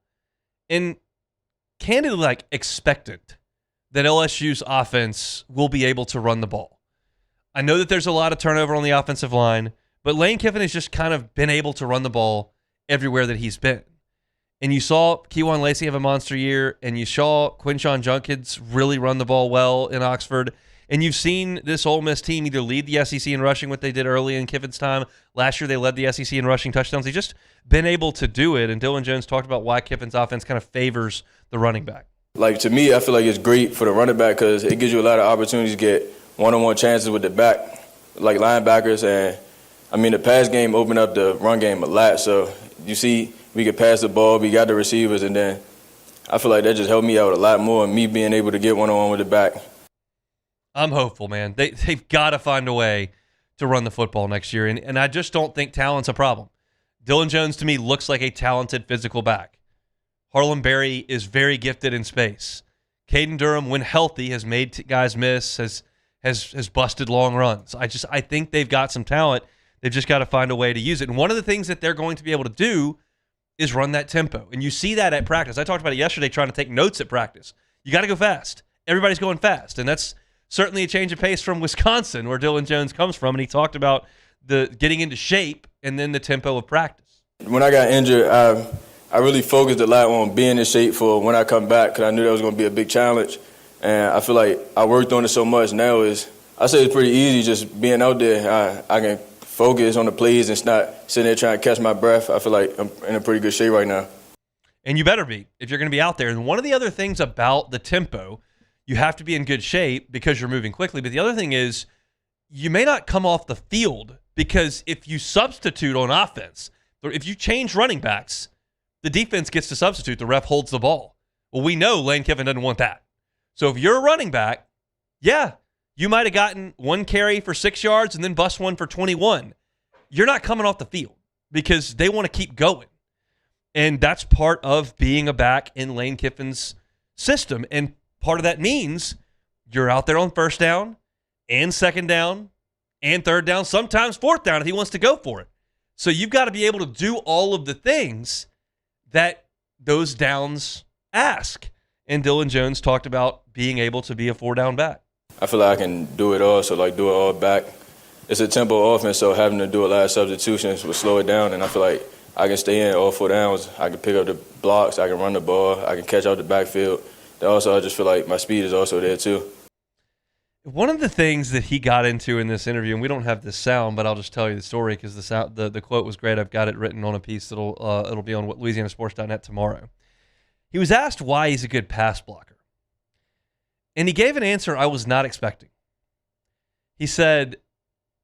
S4: and candidly, expectant that LSU's offense will be able to run the ball. I know that there's a lot of turnover on the offensive line, but Lane Kiffin has just kind of been able to run the ball everywhere that he's been. And you saw Kejuan Lacey have a monster year, and you saw Quinshon Junkins really run the ball well in Oxford. And you've seen this Ole Miss team either lead the SEC in rushing, what they did early in Kiffin's time. Last year they led the SEC in rushing touchdowns. They've just been able to do it. And Dylan Jones talked about why Kiffin's offense kind of favors the running back.
S27: Like, to me, I feel like it's great for the running back because it gives you a lot of opportunities to get one-on-one chances with the back, like linebackers. And, I mean, the pass game opened up the run game a lot. So, you see, we could pass the ball, we got the receivers, and then I feel like that just helped me out a lot more, me being able to get one-on-one with the back.
S4: I'm hopeful, man. They've got to find a way to run the football next year, and I just don't think talent's a problem. Dylan Jones, to me, looks like a talented physical back. Harlem Berry is very gifted in space. Caden Durham, when healthy, has made guys miss, has busted long runs. I think they've got some talent. They've just got to find a way to use it. And one of the things that they're going to be able to do is run that tempo. And you see that at practice. I talked about it yesterday trying to take notes at practice. You got to go fast. Everybody's going fast, and that's certainly a change of pace from Wisconsin, where Dylan Jones comes from, and he talked about the getting into shape and then the tempo of practice.
S27: When I got injured, I really focused a lot on being in shape for when I come back because I knew that was going to be a big challenge. And I feel like I worked on it so much. Now I say it's pretty easy just being out there. I can focus on the plays and not sitting there trying to catch my breath. I feel like I'm in a pretty good shape right now.
S4: And you better be if you're going to be out there. And one of the other things about the tempo, you have to be in good shape because you're moving quickly. But the other thing is you may not come off the field because if you substitute on offense, or if you change running backs, the defense gets to substitute. The ref holds the ball. Well, we know Lane Kiffin doesn't want that. So if you're a running back, yeah, you might have gotten one carry for 6 yards and then bust one for 21. You're not coming off the field because they want to keep going. And that's part of being a back in Lane Kiffin's system. And part of that means you're out there on first down and second down and third down, sometimes fourth down if he wants to go for it. So you've got to be able to do all of the things that those downs ask. And Dylan Jones talked about being able to be a 4-down back.
S27: I feel like I can do it all, so do it all back. It's a tempo offense, so having to do a lot of substitutions will slow it down, and I feel like I can stay in all 4 downs. I can pick up the blocks, I can run the ball, I can catch out the backfield. Also, I just feel like my speed is also there too.
S4: One of the things that he got into in this interview, and we don't have this sound, but I'll just tell you the story because the quote was great. I've got it written on a piece it'll be on LouisianaSports.net tomorrow. He was asked why he's a good pass blocker, and he gave an answer I was not expecting. He said,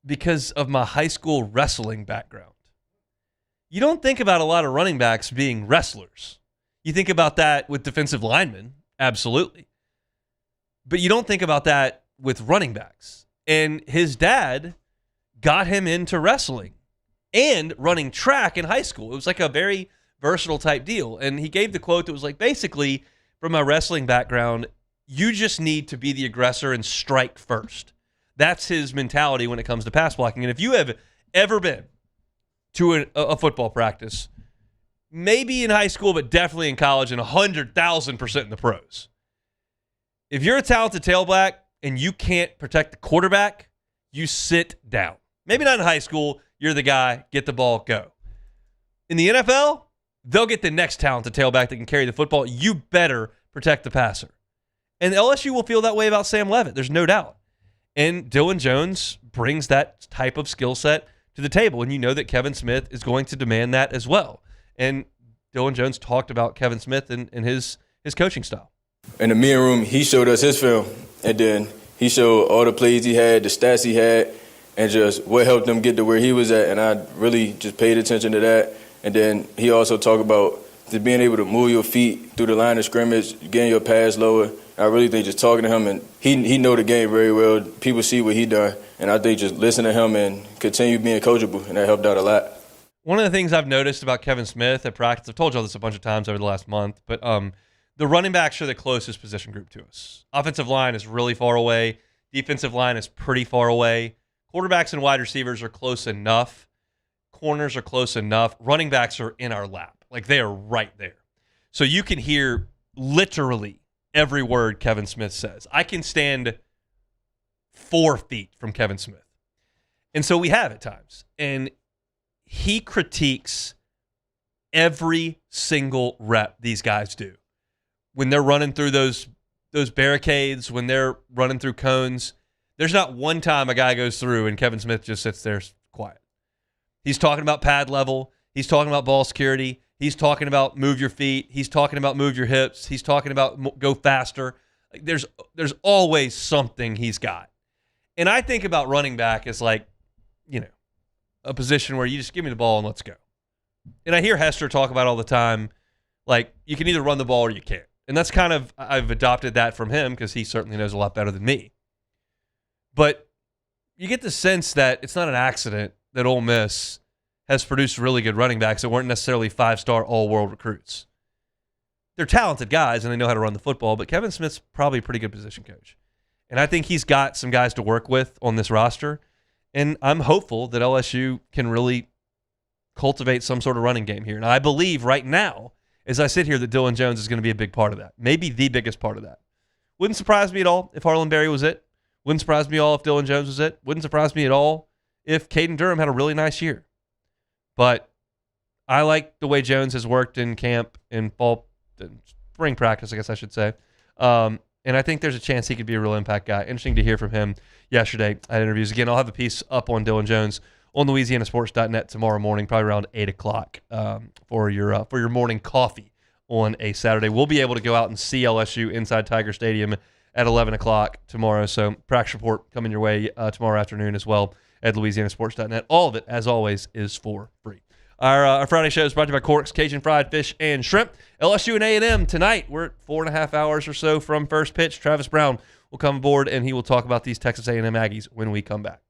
S4: because of my high school wrestling background. You don't think about a lot of running backs being wrestlers. You think about that with defensive linemen, absolutely. But you don't think about that with running backs. And his dad got him into wrestling and running track in high school. It was like a very versatile type deal. And he gave the quote that was like, basically, from my wrestling background, you just need to be the aggressor and strike first. That's his mentality when it comes to pass blocking. And if you have ever been to a football practice, maybe in high school, but definitely in college and 100,000% in the pros, if you're a talented tailback and you can't protect the quarterback, you sit down. Maybe not in high school. You're the guy. Get the ball, go. In the NFL, they'll get the next talented tailback that can carry the football. You better protect the passer. And LSU will feel that way about Sam Leavitt. There's no doubt. And Dylan Jones brings that type of skill set to the table. And you know that Kevin Smith is going to demand that as well. And Dylan Jones talked about Kevin Smith and his coaching style.
S27: In the meeting room, he showed us his film, and then He showed all the plays he had, the stats he had, and just what helped him get to where he was at. And I really just paid attention to that. And then he also talked about just being able to move your feet through the line of scrimmage, getting your pass lower. I really think just talking to him, and he know the game very well. People see what he done, and I think just listen to him and continue being coachable, and that helped out a lot.
S4: One of the things I've noticed about Kevin Smith at practice, I've told y'all this a bunch of times over the last month, but the running backs are the closest position group to us. Offensive line is really far away. Defensive line is pretty far away. Quarterbacks and wide receivers are close enough. Corners are close enough. Running backs are in our lap. Like, they are right there. So you can hear literally every word Kevin Smith says. I can stand 4 feet from Kevin Smith. And so we have at times. And he critiques every single rep these guys do. When they're running through those barricades, when they're running through cones, there's not one time a guy goes through and Kevin Smith just sits there quiet. He's talking about pad level. He's talking about ball security. He's talking about move your feet. He's talking about move your hips. He's talking about go faster. Like, there's always something he's got. And I think about running back as like, a position where you just give me the ball and let's go. And I hear Hester talk about all the time, like, you can either run the ball or you can't. And that's kind of, I've adopted that from him because he certainly knows a lot better than me. But you get the sense that it's not an accident that Ole Miss has produced really good running backs that weren't necessarily 5-star all-world recruits. They're talented guys and they know how to run the football, but Kevin Smith's probably a pretty good position coach. And I think he's got some guys to work with on this roster. And I'm hopeful that LSU can really cultivate some sort of running game here. And I believe right now, as I sit here, that Dylan Jones is going to be a big part of that. Maybe the biggest part of that. Wouldn't surprise me at all if Harlan Berry was it. Wouldn't surprise me at all if Dylan Jones was it. Wouldn't surprise me at all if Caden Durham had a really nice year. But I like the way Jones has worked in camp, in spring practice, I guess I should say. And I think there's a chance he could be a real impact guy. Interesting to hear from him yesterday at interviews. Again, I'll have a piece up on Dylan Jones on LouisianaSports.net tomorrow morning, probably around 8 o'clock for your morning coffee on a Saturday. We'll be able to go out and see LSU inside Tiger Stadium at 11 o'clock tomorrow. So practice report coming your way tomorrow afternoon as well at LouisianaSports.net. All of it, as always, is for free. Our Friday show is brought to you by Corks, Cajun Fried Fish and Shrimp. LSU and A&M tonight. We're at 4.5 hours or so from first pitch. Travis Brown will come aboard, and he will talk about these Texas A&M Aggies when we come back.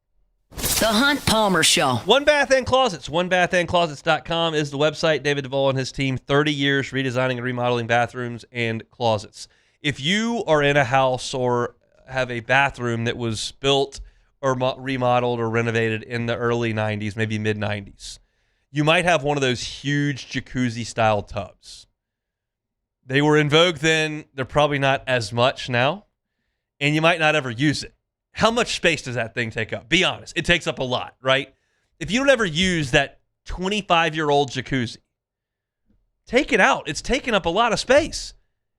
S1: The Hunt Palmer Show.
S4: One Bath and Closets. OneBathAndClosets.com is the website. David Duvall and his team, 30 years redesigning and remodeling bathrooms and closets. If you are in a house or have a bathroom that was built or remodeled or renovated in the early 90s, maybe mid-90s, you might have one of those huge jacuzzi-style tubs. They were in vogue then. They're probably not as much now. And you might not ever use it. How much space does that thing take up? Be honest. It takes up a lot, right? If you don't ever use that 25-year-old jacuzzi, take it out. It's taking up a lot of space.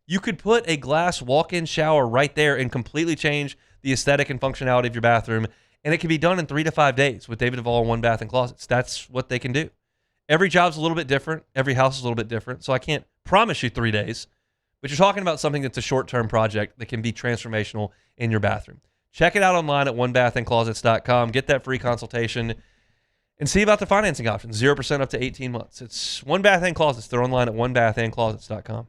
S4: You could put a glass walk-in shower right there and completely change the aesthetic and functionality of your bathroom. And it can be done in 3 to 5 days with David Duvall and One Bath and Closets. That's what they can do. Every job's a little bit different. Every house is a little bit different. So I can't promise you 3 days, but you're talking about something that's a short-term project that can be transformational in your bathroom. Check it out online at onebathandclosets.com. Get that free consultation and see about the financing options. 0% up to 18 months. It's One Bath and Closets. They're online at onebathandclosets.com.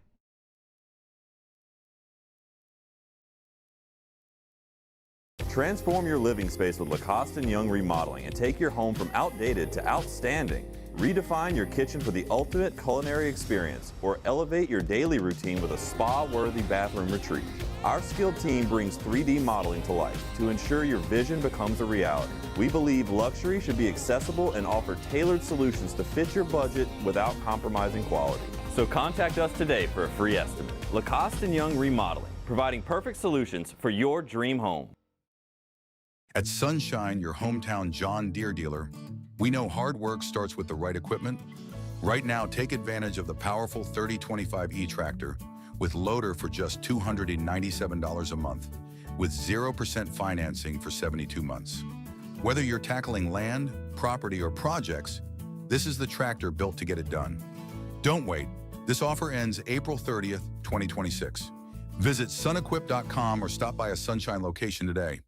S10: Transform your living space with Lacoste & Young Remodeling and take your home from outdated to outstanding. Redefine your kitchen for the ultimate culinary experience or elevate your daily routine with a spa-worthy bathroom retreat. Our skilled team brings 3D modeling to life to ensure your vision becomes a reality. We believe luxury should be accessible and offer tailored solutions to fit your budget without compromising quality. So contact us today for a free estimate. Lacoste & Young Remodeling, providing perfect solutions for your dream home.
S11: At Sunshine, your hometown John Deere dealer, we know hard work starts with the right equipment. Right now, take advantage of the powerful 3025E tractor with loader for just $297 a month, with 0% financing for 72 months. Whether you're tackling land, property, or projects, this is the tractor built to get it done. Don't wait. This offer ends April 30th, 2026. Visit sunequip.com or stop by a Sunshine location today.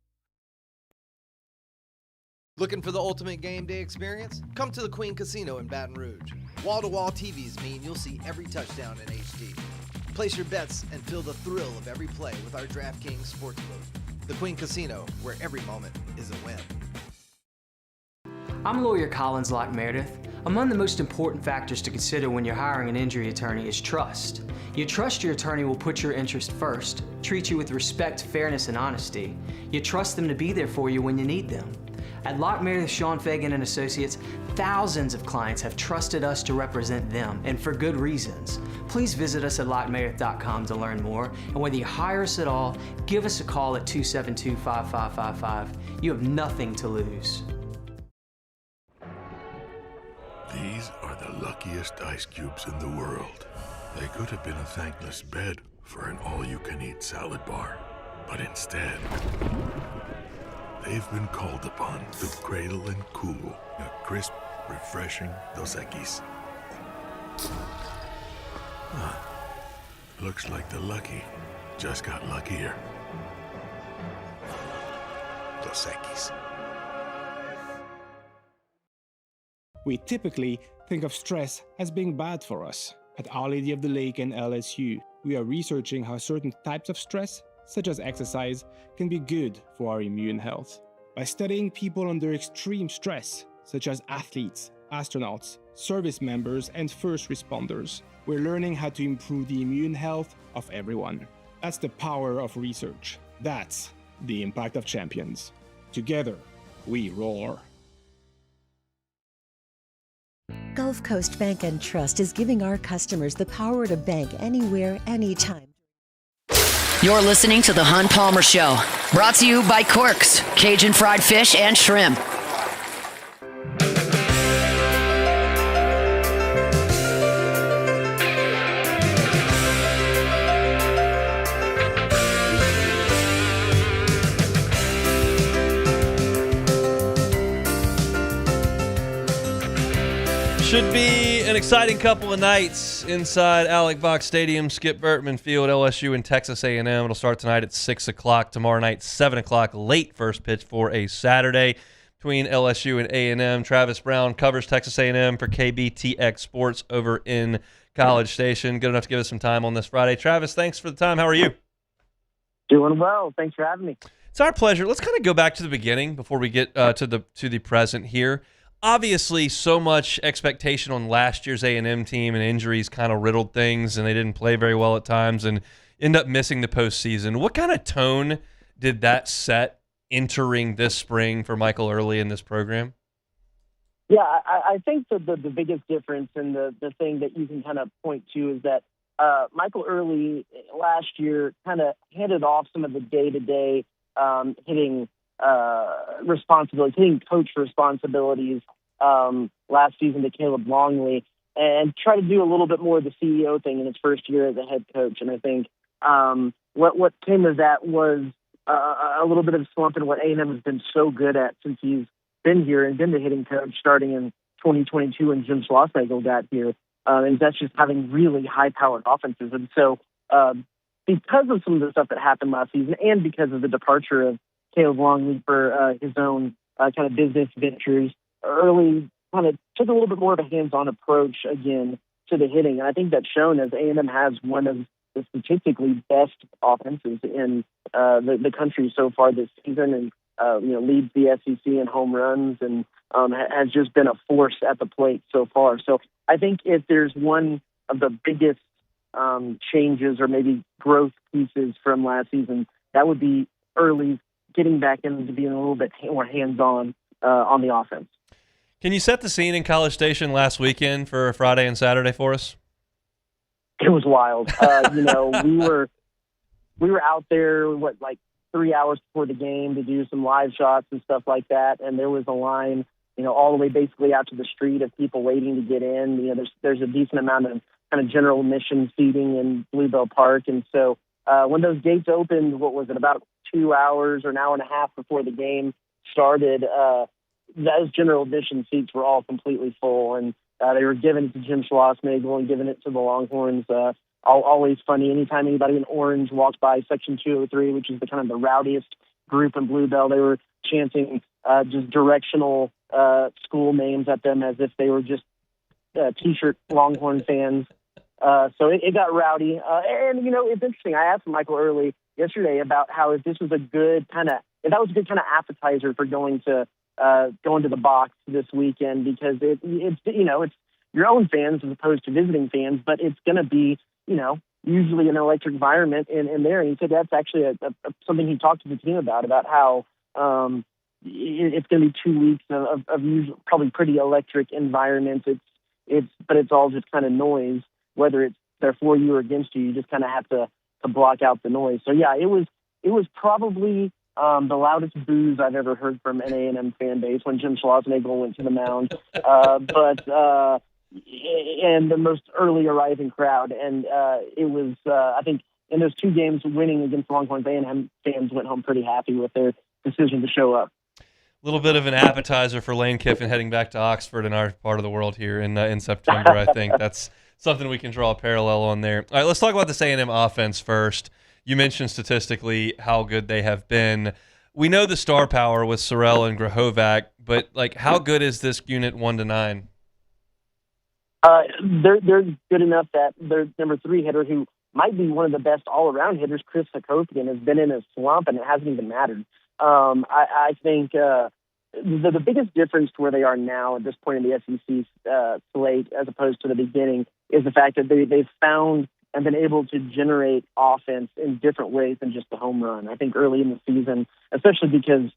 S6: Looking for the ultimate game day experience? Come to the Queen Casino in Baton Rouge. Wall-to-wall TVs mean you'll see every touchdown in HD. Place your bets and feel the thrill of every play with our DraftKings Sportsbook. The Queen Casino, where every moment is a win.
S22: I'm lawyer Collins Locke Meredith. Among the most important factors to consider when you're hiring an injury attorney is trust. You trust your attorney will put your interest first, treat you with respect, fairness, and honesty. You trust them to be there for you when you need them. At Locke Meredith, Sean Fagan and Associates, thousands of clients have trusted us to represent them, and for good reasons. Please visit us at LockeMeredith.com to learn more, and whether you hire us at all, give us a call at 272-5555. You have nothing to lose.
S7: These are the luckiest ice cubes in the world. They could have been a thankless bed for an all-you-can-eat salad bar, but instead, they've been called upon to cradle and cool a crisp, refreshing Dos Equis. Looks like the lucky just got luckier. Dos Equis.
S13: We typically think of stress as being bad for us. At Our Lady of the Lake and LSU, we are researching how certain types of stress, such as exercise, can be good for our immune health. By studying people under extreme stress, such as athletes, astronauts, service members, and first responders, we're learning how to improve the immune health of everyone. That's the power of research. That's the impact of champions. Together, we roar.
S17: Gulf Coast Bank and Trust is giving our customers the power to bank anywhere, anytime.
S1: You're listening to The Hunt Palmer Show, brought to you by Corks, Cajun fried fish and shrimp.
S4: Should be an exciting couple of nights inside Alec Box Stadium, Skip Bertman Field, LSU and Texas A&M. It'll start tonight at 6 o'clock, tomorrow night 7 o'clock, late first pitch for a Saturday between LSU and A&M. Travis Brown covers Texas A&M for KBTX Sports over in College Station. Good enough to give us some time on this Friday. Travis, thanks for the time. How are you?
S18: Doing well. Thanks for having me.
S4: It's our pleasure. Let's kind of go back to the beginning before we get to the present here. Obviously, so much expectation on last year's A&M team, and injuries kind of riddled things, and they didn't play very well at times and end up missing the postseason. What kind of tone did that set entering this spring for Michael Early in this program?
S18: Yeah, I think that the biggest difference and the thing that you can kind of point to is that Michael Early last year kind of handed off some of the day-to-day hitting coach responsibilities last season to Caleb Longley, and try to do a little bit more of the CEO thing in his first year as a head coach. And I think what came of that was a little bit of a slump in what A&M has been so good at since he's been here and been the hitting coach starting in 2022 when Jim Schlossnagle got here. And that's just having really high-powered offenses. And so because of some of the stuff that happened last season and because of the departure of Caleb Longley for his own kind of business ventures, Early kind of took a little bit more of a hands-on approach again to the hitting. And I think that's shown as A&M has one of the statistically best offenses in the country so far this season, and leads the SEC in home runs and has just been a force at the plate so far. So I think if there's one of the biggest changes or maybe growth pieces from last season, that would be Early getting back into being a little bit more hands-on on the offense.
S4: Can you set the scene in College Station last weekend for Friday and Saturday for us?
S18: It was wild. We were out there, 3 hours before the game to do some live shots and stuff like that. And there was a line, all the way basically out to the street of people waiting to get in. There's a decent amount of kind of general admission seating in Bluebell Park. And so when those gates opened, about 2 hours or an hour and a half before the game started, those general admission seats were all completely full, and they were given it to Jim Schlossnagle and given it to the Longhorns always funny. Anytime anybody in orange walked by Section 203, which is the kind of the rowdiest group in Bluebell, they were chanting just directional school names at them as if they were just T-shirt Longhorn fans. So it got rowdy. And, it's interesting. I asked Michael early yesterday about how if this was a good kind of appetizer for going to the box this weekend, because it's your own fans as opposed to visiting fans, but it's going to be, usually an electric environment in there. And he said that's actually something he talked to the team about how it's going to be 2 weeks of usually probably pretty electric environments. But it's all just kind of noise, whether it's they're for you or against you. You just kind of have to block out the noise. So yeah, it was probably the loudest boos I've ever heard from an A&M fan base when Jim Schlossnagle went to the mound. And the most early arriving crowd. And it was, I think, in those 2 games, winning against Longhorns, A&M fans went home pretty happy with their decision to show up.
S4: A little bit of an appetizer for Lane Kiffin heading back to Oxford in our part of the world here in September. I think that's something we can draw a parallel on there. All right, let's talk about this A&M offense first. You mentioned statistically how good they have been. We know the star power with Sorrell and Grahovac, but how good is this unit 1 to 9?
S18: They're good enough that their number 3 hitter, who might be one of the best all-around hitters, Chris Hakopian, has been in a slump, and it hasn't even mattered. I think the biggest difference to where they are now at this point in the SEC slate as opposed to the beginning is the fact that they've found and been able to generate offense in different ways than just the home run. I think early in the season, especially because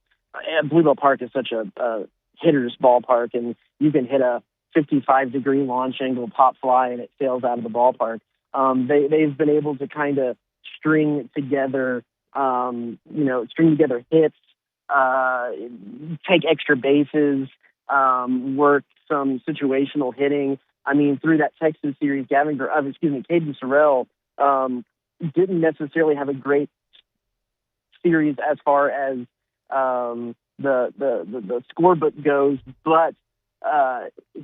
S18: Bluebell Park is such a hitter's ballpark, and you can hit a 55-degree launch angle pop fly and it sails out of the ballpark. They've been able to kind of string together hits, take extra bases, work some situational hitting. I mean, through that Texas series, Caden Sorrell didn't necessarily have a great series as far as the scorebook goes, but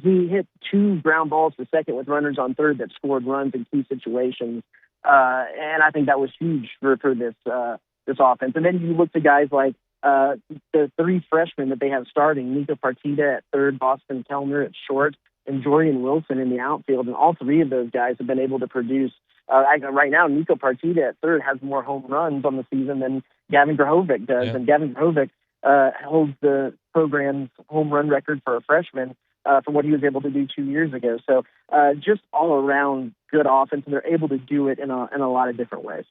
S18: he hit 2 ground balls to second with runners on third that scored runs in key situations, and I think that was huge for this offense. And then you look to guys like the 3 freshmen that they have starting: Nico Partita at third, Boston Kellner at short, and Jorian Wilson in the outfield. And all 3 of those guys have been able to produce. Right now, Nico Partita at third has more home runs on the season than Gavin Grahovic does, and Gavin Grahovic holds the program's home run record for a freshman from what he was able to do 2 years ago. So just all around good offense, and they're able to do it in a lot of different ways.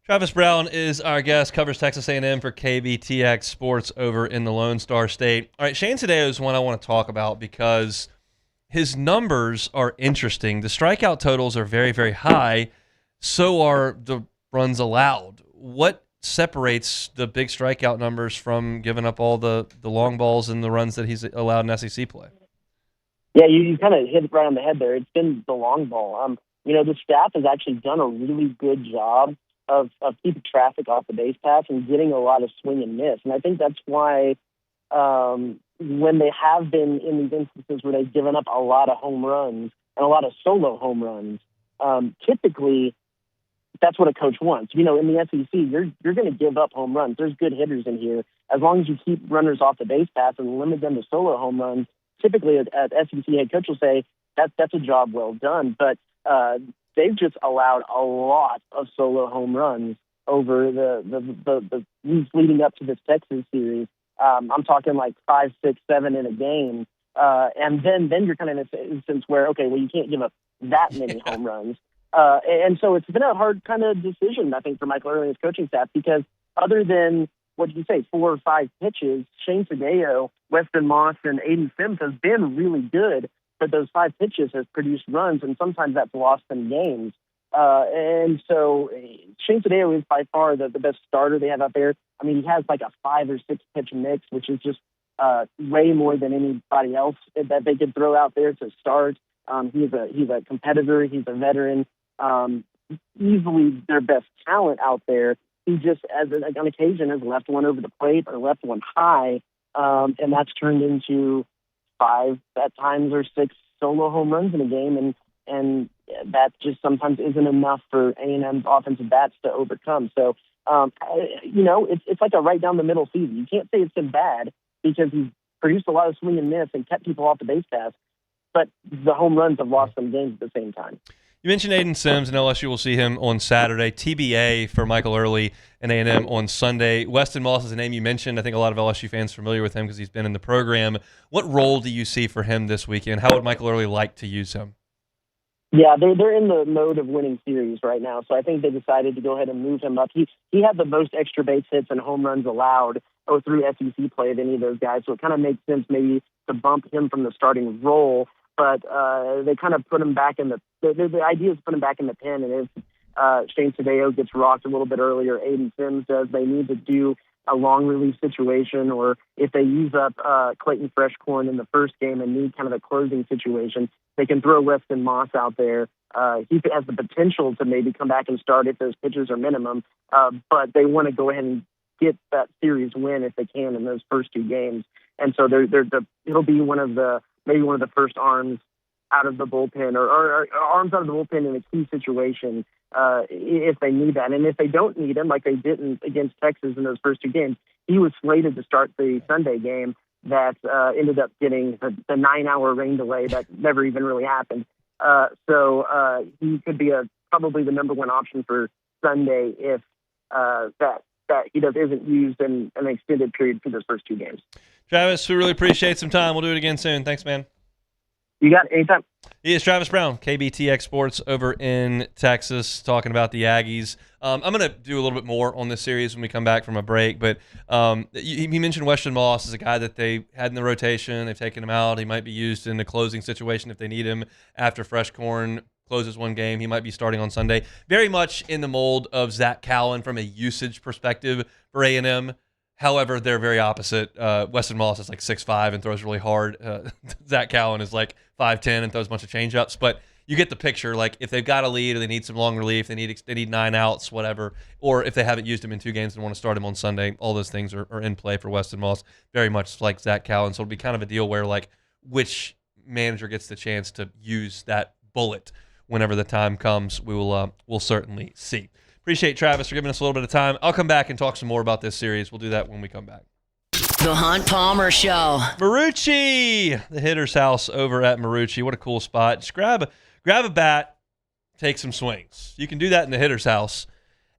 S4: Travis Brown is our guest, covers Texas A&M for KBTX Sports over in the Lone Star State. All right, Shane Sadeo is one I want to talk about because his numbers are interesting. The strikeout totals are very, very high. So are the runs allowed. What separates the big strikeout numbers from giving up all the long balls and the runs that he's allowed in SEC play?
S18: Yeah, you kind of hit it right on the head there. It's been the long ball. The staff has actually done a really good job of keeping traffic off the base paths and getting a lot of swing and miss. And I think that's why when they have been in these instances where they've given up a lot of home runs and a lot of solo home runs, typically that's what a coach wants. In the SEC, you're going to give up home runs. There's good hitters in here. As long as you keep runners off the base paths and limit them to solo home runs, typically an SEC head coach will say that's a job well done. But they've just allowed a lot of solo home runs over the weeks leading up to this Texas series. I'm talking like 5, 6, 7 in a game. And then you're kind of in an instance where, okay, well, you can't give up that many home runs. And so it's been a hard kind of decision, I think, for Michael Early and his coaching staff, because other than, 4 or 5 pitches, Shane Sadeo, Weston Moss, and Aiden Sims has been really good, but those 5 pitches has produced runs, and sometimes that's lost in games. And so Shane Sadeo is by far the best starter they have out there. I mean, he has like a 5 or 6 pitch mix, which is just way more than anybody else that they could throw out there to start. He's a competitor. He's a veteran. Easily their best talent out there. He just, on occasion, has left one over the plate or left one high, and that's turned into 5 at times or 6 solo home runs in a game. And and that just sometimes isn't enough for A&M's offensive bats to overcome. So, it's like a right down the middle season. You can't say it's been bad because he's produced a lot of swing and miss and kept people off the base paths, but the home runs have lost some games at the same time.
S4: You mentioned Aiden Sims, and LSU will see him on Saturday. TBA for Michael Early and A&M on Sunday. Weston Moss is a name you mentioned. I think a lot of LSU fans are familiar with him because he's been in the program. What role do you see for him this weekend? How would Michael Early like to use him?
S18: Yeah, they're in the mode of winning series right now, so I think they decided to go ahead and move him up. He had the most extra base hits and home runs allowed through SEC play of any of those guys, so it kind of makes sense maybe to bump him from the starting role. But they kind of put him back in the idea is to put him back in the pen, and if Shane Tadeo gets rocked a little bit earlier, Aiden Sims does, they need to do a long relief situation, or if they use up Clayton Freshcorn in the first game and need kind of a closing situation, they can throw Weston Moss out there. He has the potential to maybe come back and start if those pitches are minimum, but they want to go ahead and get that series win if they can in those first two games. And so it'll be maybe one of the first arms out of the bullpen or arms out of the bullpen in a key situation if they need that. And if they don't need him, like they didn't against Texas in those first two games, he was slated to start the Sunday game that ended up getting the 9-hour rain delay that never even really happened. So he could be probably the number one option for Sunday if that he isn't used in an extended period for those first two games.
S4: Travis, we really appreciate some time. We'll do it again soon. Thanks, man.
S18: You got it. Anytime.
S4: He is Travis Brown, KBTX Sports over in Texas, talking about the Aggies. I'm going to do a little bit more on this series when we come back from a break, but he mentioned Weston Moss as a guy that they had in the rotation. They've taken him out. He might be used in the closing situation if they need him after Freshcorn closes one game. He might be starting on Sunday. Very much in the mold of Zach Cowan from a usage perspective for A&M. However, they're very opposite. Weston Moss is like 6'5" and throws really hard. Zach Cowan is like 5'10" and throws a bunch of changeups. But you get the picture. Like if they've got a lead or they need some long relief, they need 9 outs, whatever. Or if they haven't used him in 2 games and want to start him on Sunday, all those things are in play for Weston Moss. Very much like Zach Cowan. So it'll be kind of a deal where like which manager gets the chance to use that bullet whenever the time comes. We'll certainly see. Appreciate Travis for giving us a little bit of time. I'll come back and talk some more about this series. We'll do that when we come back.
S1: The Hunt Palmer Show.
S4: Marucci, the hitter's house over at Marucci. What a cool spot. Just grab a bat, take some swings. You can do that in the hitter's house.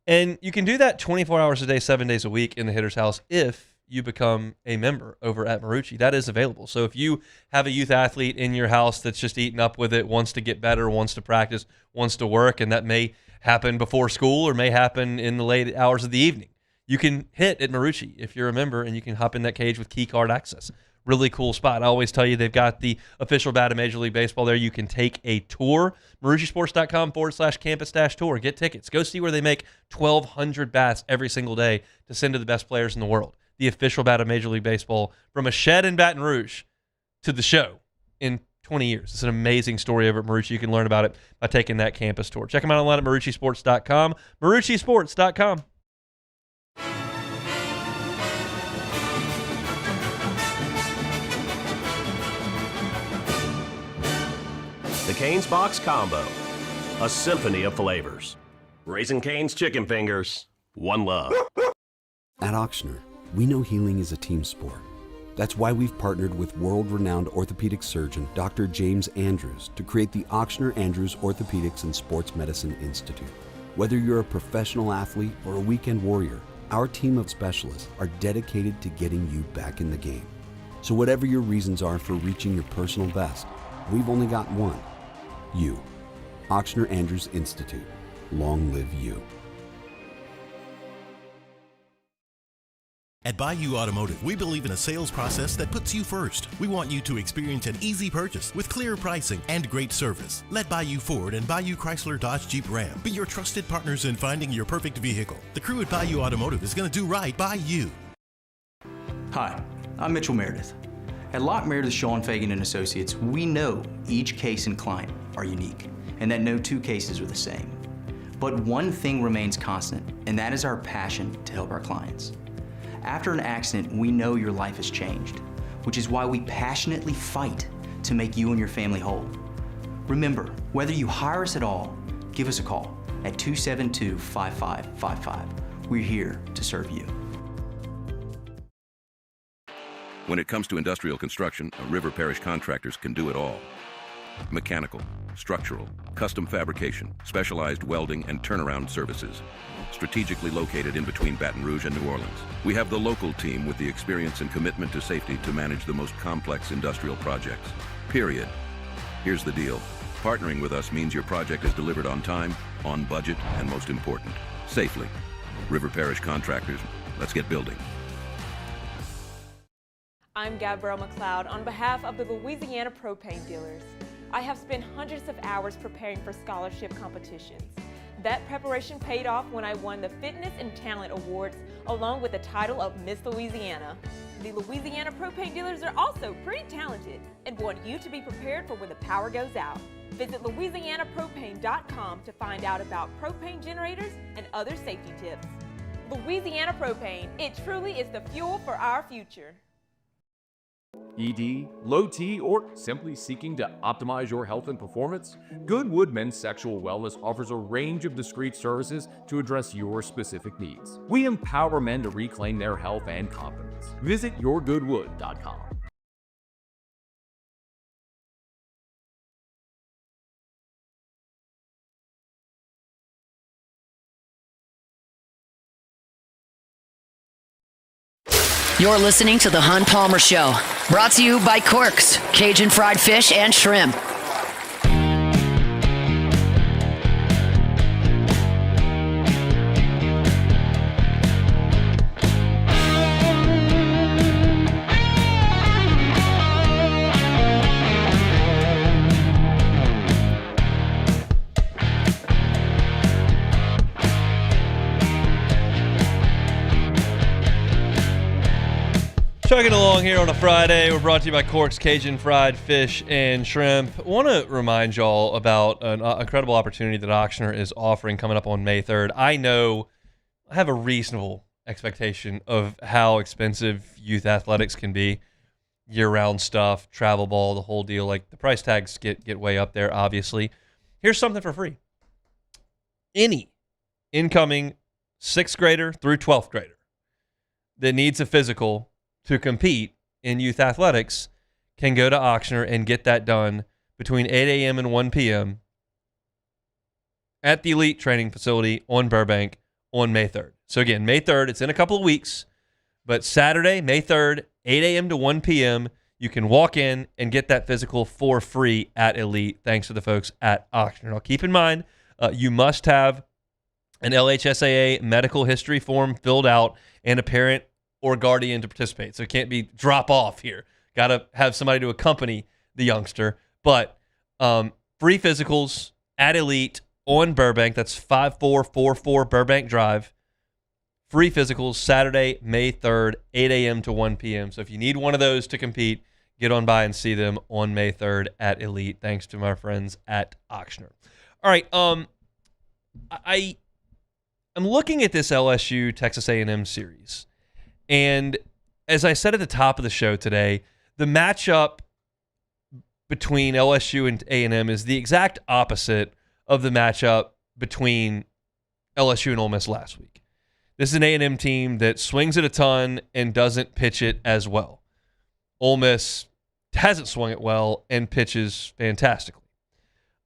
S4: And you can do that 24 hours a day, 7 days a week in the hitter's house if you become a member over at Marucci. That is available. So if you have a youth athlete in your house that's just eating up with it, wants to get better, wants to practice, wants to work, and that may happen before school or may happen in the late hours of the evening, you can hit at Marucci if you're a member, and you can hop in that cage with key card access. Really cool spot. I always tell you they've got the official bat of Major League Baseball there. You can take a tour. MarucciSports.com/campus-tour. Get tickets. Go see where they make 1,200 bats every single day to send to the best players in the world. The official bat of Major League Baseball, from a shed in Baton Rouge to the show in 20 years. It's an amazing story over at Marucci. You can learn about it by taking that campus tour. Check them out online at MarucciSports.com. MarucciSports.com.
S2: The Cane's Box Combo, a symphony of flavors. Raising Cane's Chicken Fingers, one love.
S24: At Ochsner, we know healing is a team sport. That's why we've partnered with world-renowned orthopedic surgeon Dr. James Andrews to create the Ochsner Andrews Orthopedics and Sports Medicine Institute. Whether you're a professional athlete or a weekend warrior, our team of specialists are dedicated to getting you back in the game. So whatever your reasons are for reaching your personal best, we've only got one. You. Ochsner Andrews Institute. Long live you.
S8: At Bayou Automotive, we believe in a sales process that puts you first. We want you to experience an easy purchase with clear pricing and great service. Let Bayou Ford and Bayou Chrysler Dodge Jeep Ram be your trusted partners in finding your perfect vehicle. The crew at Bayou Automotive is going to do right by you.
S15: Hi, I'm Mitchell Meredith. At Locke Meredith, Sean Fagan and Associates, we know each case and client are unique, and that no 2 cases are the same. But one thing remains constant, and that is our passion to help our clients. After an accident, we know your life has changed, which is why we passionately fight to make you and your family whole. Remember, whether you hire us at all, give us a call at 272-5555. We're here to serve you.
S3: When it comes to industrial construction, River Parish Contractors can do it all. Mechanical, structural, custom fabrication, specialized welding, and turnaround services. Strategically located in between Baton Rouge and New Orleans, we have the local team with the experience and commitment to safety to manage the most complex industrial projects. Period. Here's the deal. Partnering with us means your project is delivered on time, on budget, and most important, safely. River Parish Contractors, let's get building.
S19: I'm Gabrielle McLeod on behalf of the Louisiana Propane Dealers. I have spent hundreds of hours preparing for scholarship competitions. That preparation paid off when I won the Fitness and Talent Awards along with the title of Miss Louisiana. The Louisiana Propane Dealers are also pretty talented and want you to be prepared for when the power goes out. Visit LouisianaPropane.com to find out about propane generators and other safety tips. Louisiana Propane, it truly is the fuel for our future.
S20: ED, low T, or simply seeking to optimize your health and performance? Goodwood Men's Sexual Wellness offers a range of discreet services to address your specific needs. We empower men to reclaim their health and confidence. Visit yourgoodwood.com.
S1: You're listening to The Hunt Palmer Show, brought to you by Corks, Cajun Fried Fish and Shrimp.
S4: Chugging along here on a Friday. We're brought to you by Corks, Cajun Fried Fish and Shrimp. I want to remind y'all about an incredible opportunity that Auctioner is offering coming up on May 3rd. I know I have a reasonable expectation of how expensive youth athletics can be. Year-round stuff, travel ball, the whole deal. Like, the price tags get way up there, obviously. Here's something for free. Any incoming 6th grader through 12th grader that needs a physical to compete in youth athletics can go to Auctioner and get that done between 8 a.m. and 1 p.m. at the Elite Training Facility on Burbank on May 3rd. So again, May 3rd, it's in a couple of weeks, but Saturday, May 3rd, 8 a.m. to 1 p.m., you can walk in and get that physical for free at Elite, thanks to the folks at Auctioner. Now, keep in mind, you must have an LHSAA medical history form filled out and a parent or guardian to participate. So it can't be drop off here. Got to have somebody to accompany the youngster. But free physicals at Elite on Burbank. That's 5444 Burbank Drive. Free physicals Saturday, May 3rd, 8 a.m. to 1 p.m. So if you need one of those to compete, get on by and see them on May 3rd at Elite, thanks to my friends at Auctioner. All right, I'm looking at this LSU Texas A&M series. And as I said at the top of the show today, the matchup between LSU and A&M is the exact opposite of the matchup between LSU and Ole Miss last week. This is an A&M team that swings it a ton and doesn't pitch it as well. Ole Miss hasn't swung it well and pitches fantastically.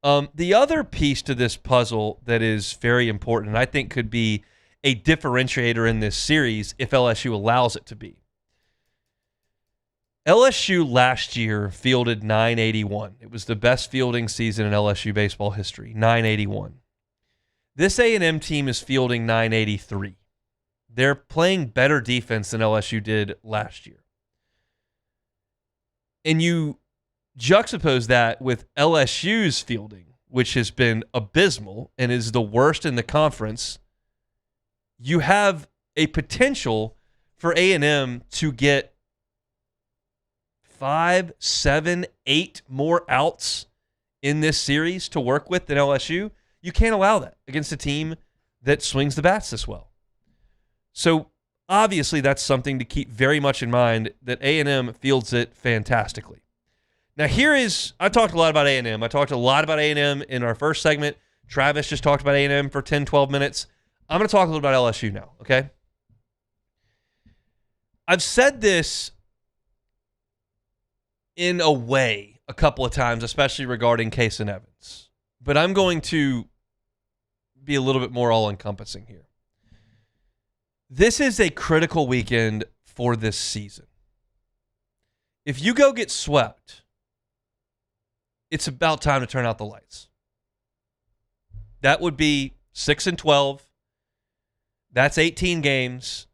S4: The other piece to this puzzle that is very important, and I think could be a differentiator in this series if LSU allows it to be. LSU last year fielded 981. It was the best fielding season in LSU baseball history, 981. This A&M team is fielding 983. They're playing better defense than LSU did last year. And you juxtapose that with LSU's fielding, which has been abysmal and is the worst in the conference. You have a potential for A&M to get 5, 7, 8 more outs in this series to work with than LSU. You can't allow that against a team that swings the bats this well. So obviously that's something to keep very much in mind, that A&M fields it fantastically. Now I talked a lot about A&M. I talked a lot about A&M in our first segment. Travis just talked about A&M for 10, 12 minutes. I'm going to talk a little about LSU now, okay? I've said this in a way a couple of times, especially regarding Case and Evans. But I'm going to be a little bit more all-encompassing here. This is a critical weekend for this season. If you go get swept, it's about time to turn out the lights. That would be 6-12. That's 18 games.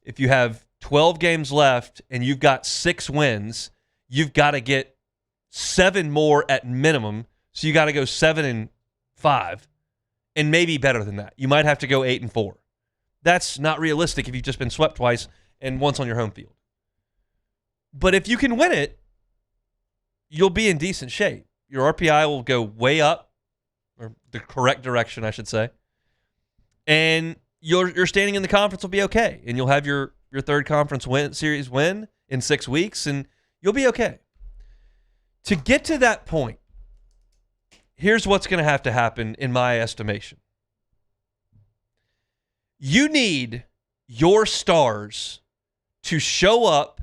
S4: If you have 12 games left and you've got 6 wins, you've got to get 7 more at minimum. So you got to go 7-5 and maybe better than that. You might have to go 8-4. That's not realistic if you've just been swept twice and once on your home field. But if you can win it, you'll be in decent shape. Your RPI will go way up, or the correct direction, I should say. And your standing in the conference will be okay. And you'll have your third conference series win in 6 weeks, and you'll be okay. To get to that point, here's what's going to have to happen in my estimation. You need your stars to show up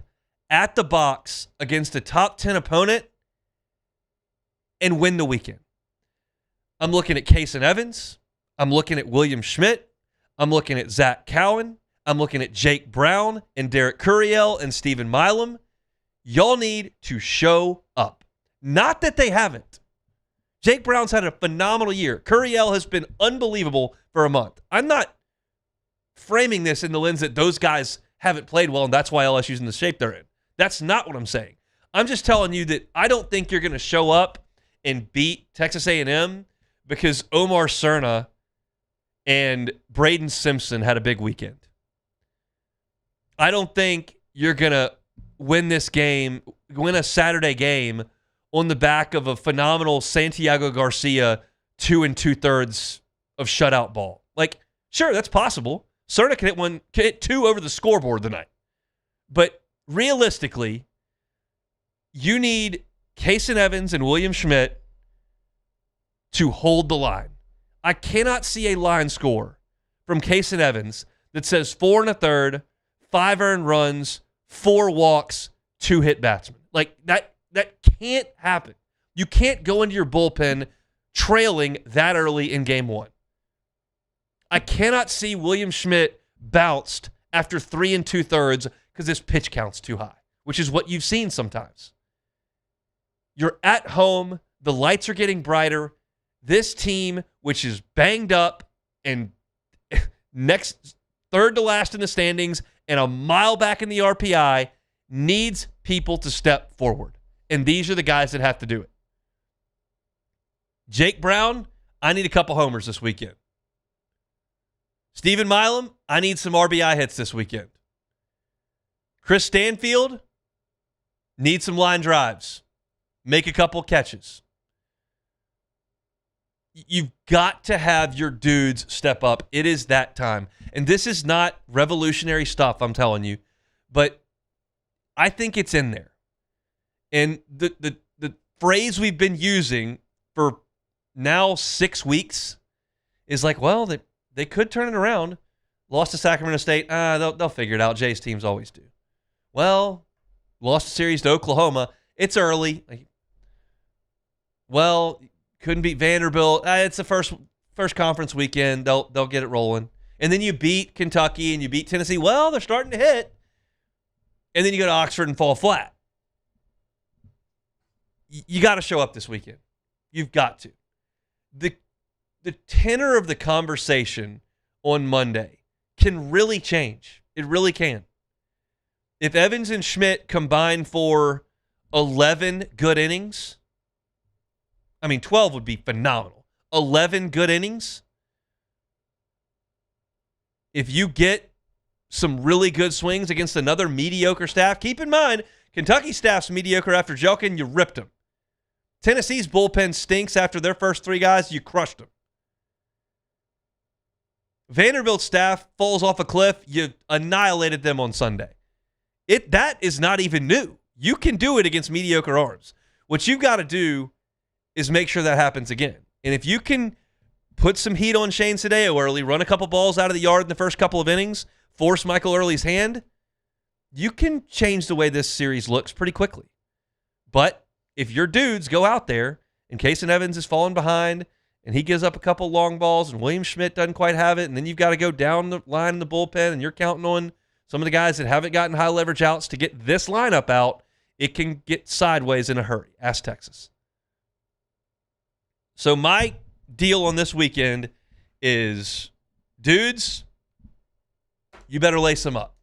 S4: at the box against a top 10 opponent and win the weekend. I'm looking at Case and Evans. I'm looking at William Schmidt. I'm looking at Zach Cowan. I'm looking at Jake Brown and Derek Curiel and Stephen Milam. Y'all need to show up. Not that they haven't. Jake Brown's had a phenomenal year. Curiel has been unbelievable for a month. I'm not framing this in the lens that those guys haven't played well and that's why LSU's in the shape they're in. That's not what I'm saying. I'm just telling you that I don't think you're going to show up and beat Texas A&M because Omar Cerna and Braden Simpson had a big weekend. I don't think you're going to win this game, win a Saturday game on the back of a phenomenal Santiago Garcia 2 2/3 of shutout ball. Like, sure, that's possible. Cerna can hit 2 over the scoreboard tonight. But realistically, you need Case and Evans and William Schmidt to hold the line. I cannot see a line score from Case and Evans that says 4 1/3, 5 earned runs, 4 walks, 2 hit batsmen. Like, that can't happen. You can't go into your bullpen trailing that early in game 1. I cannot see William Schmidt bounced after 3 2/3 because his pitch count's too high, which is what you've seen sometimes. You're at home. The lights are getting brighter. This team, which is banged up and next third to last in the standings and a mile back in the RPI, needs people to step forward. And these are the guys that have to do it. Jake Brown, I need a couple homers this weekend. Stephen Milam, I need some RBI hits this weekend. Chris Stanfield, need some line drives. Make a couple catches. You've got to have your dudes step up. It is that time. And this is not revolutionary stuff, I'm telling you. But I think it's in there. And the phrase we've been using for now 6 weeks is like, well, they could turn it around. Lost to Sacramento State. They'll figure it out. Jay's teams always do. Well, lost a series to Oklahoma. It's early. Well, couldn't beat Vanderbilt. It's the first conference weekend. They'll get it rolling. And then you beat Kentucky and you beat Tennessee. Well, they're starting to hit. And then you go to Oxford and fall flat. You got to show up this weekend. You've got to. The tenor of the conversation on Monday can really change. It really can. If Evans and Schmidt combine for 11 good innings, 12 would be phenomenal. 11 good innings. If you get some really good swings against another mediocre staff, keep in mind, Kentucky staff's mediocre after Jelkin, you ripped them. Tennessee's bullpen stinks after their first 3 guys, you crushed them. Vanderbilt's staff falls off a cliff, you annihilated them on Sunday. That is not even new. You can do it against mediocre arms. What you've got to do is make sure that happens again. And if you can put some heat on Shane Sadeo early, run a couple balls out of the yard in the first couple of innings, force Michael Early's hand, you can change the way this series looks pretty quickly. But if your dudes go out there and Kason Evans is falling behind and he gives up a couple long balls and William Schmidt doesn't quite have it, and then you've got to go down the line in the bullpen and you're counting on some of the guys that haven't gotten high leverage outs to get this lineup out, it can get sideways in a hurry. Ask Texas. So my deal on this weekend is, dudes, you better lace them up.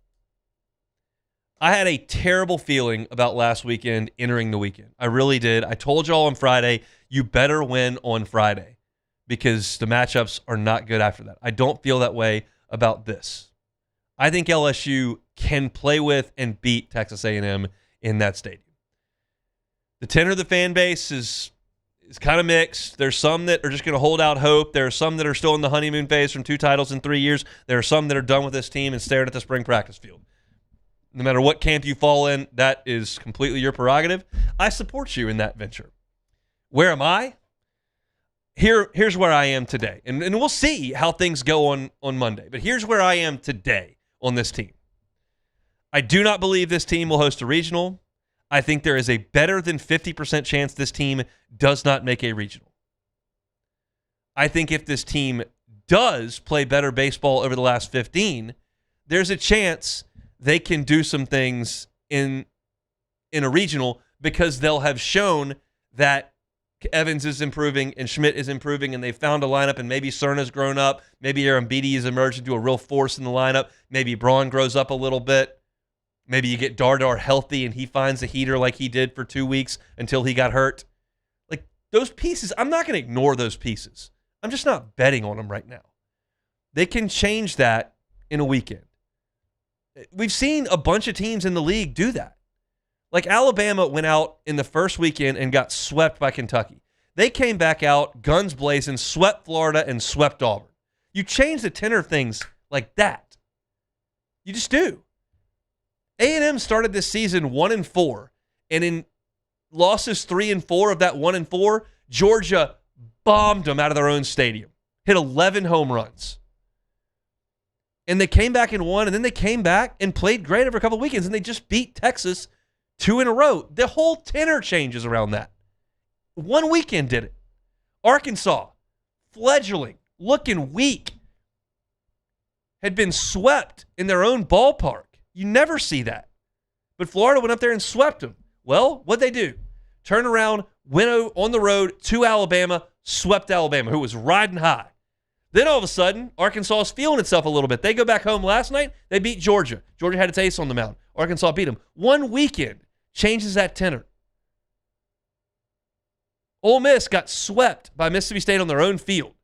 S4: I had a terrible feeling about last weekend entering the weekend. I really did. I told y'all on Friday, you better win on Friday because the matchups are not good after that. I don't feel that way about this. I think LSU can play with and beat Texas A&M in that stadium. The tenor of the fan base is kind of mixed. There's some that are just going to hold out hope. There are some that are still in the honeymoon phase from 2 titles in 3 years. There are some that are done with this team and staring at the spring practice field. No matter what camp you fall in, that is completely your prerogative. I support you in that venture. Where am I? Here's where I am today. And we'll see how things go on Monday. But here's where I am today on this team. I do not believe this team will host a regional. I think there is a better than 50% chance this team does not make a regional. I think if this team does play better baseball over the last 15, there's a chance they can do some things in a regional because they'll have shown that Evans is improving and Schmidt is improving and they've found a lineup and maybe Cerna's grown up. Maybe Aaron Beatty has emerged into a real force in the lineup. Maybe Braun grows up a little bit. Maybe you get Dardar healthy and he finds a heater like he did for 2 weeks until he got hurt. Like those pieces, I'm not going to ignore those pieces. I'm just not betting on them right now. They can change that in a weekend. We've seen a bunch of teams in the league do that. Like Alabama went out in the first weekend and got swept by Kentucky. They came back out, guns blazing, swept Florida and swept Auburn. You change the tenor of things like that. You just do. A&M started this season 1-4, and in losses 3 and 4 of that 1-4, Georgia bombed them out of their own stadium, hit 11 home runs. And they came back and won, and then they came back and played great over a couple of weekends, and they just beat Texas 2 in a row. The whole tenor changes around that. One weekend did it. Arkansas, fledgling, looking weak, had been swept in their own ballpark. You never see that. But Florida went up there and swept them. Well, what'd they do? Turn around, went on the road to Alabama, swept Alabama, who was riding high. Then all of a sudden, Arkansas is feeling itself a little bit. They go back home last night. They beat Georgia. Georgia had its ace on the mound. Arkansas beat them. One weekend changes that tenor. Ole Miss got swept by Mississippi State on their own field.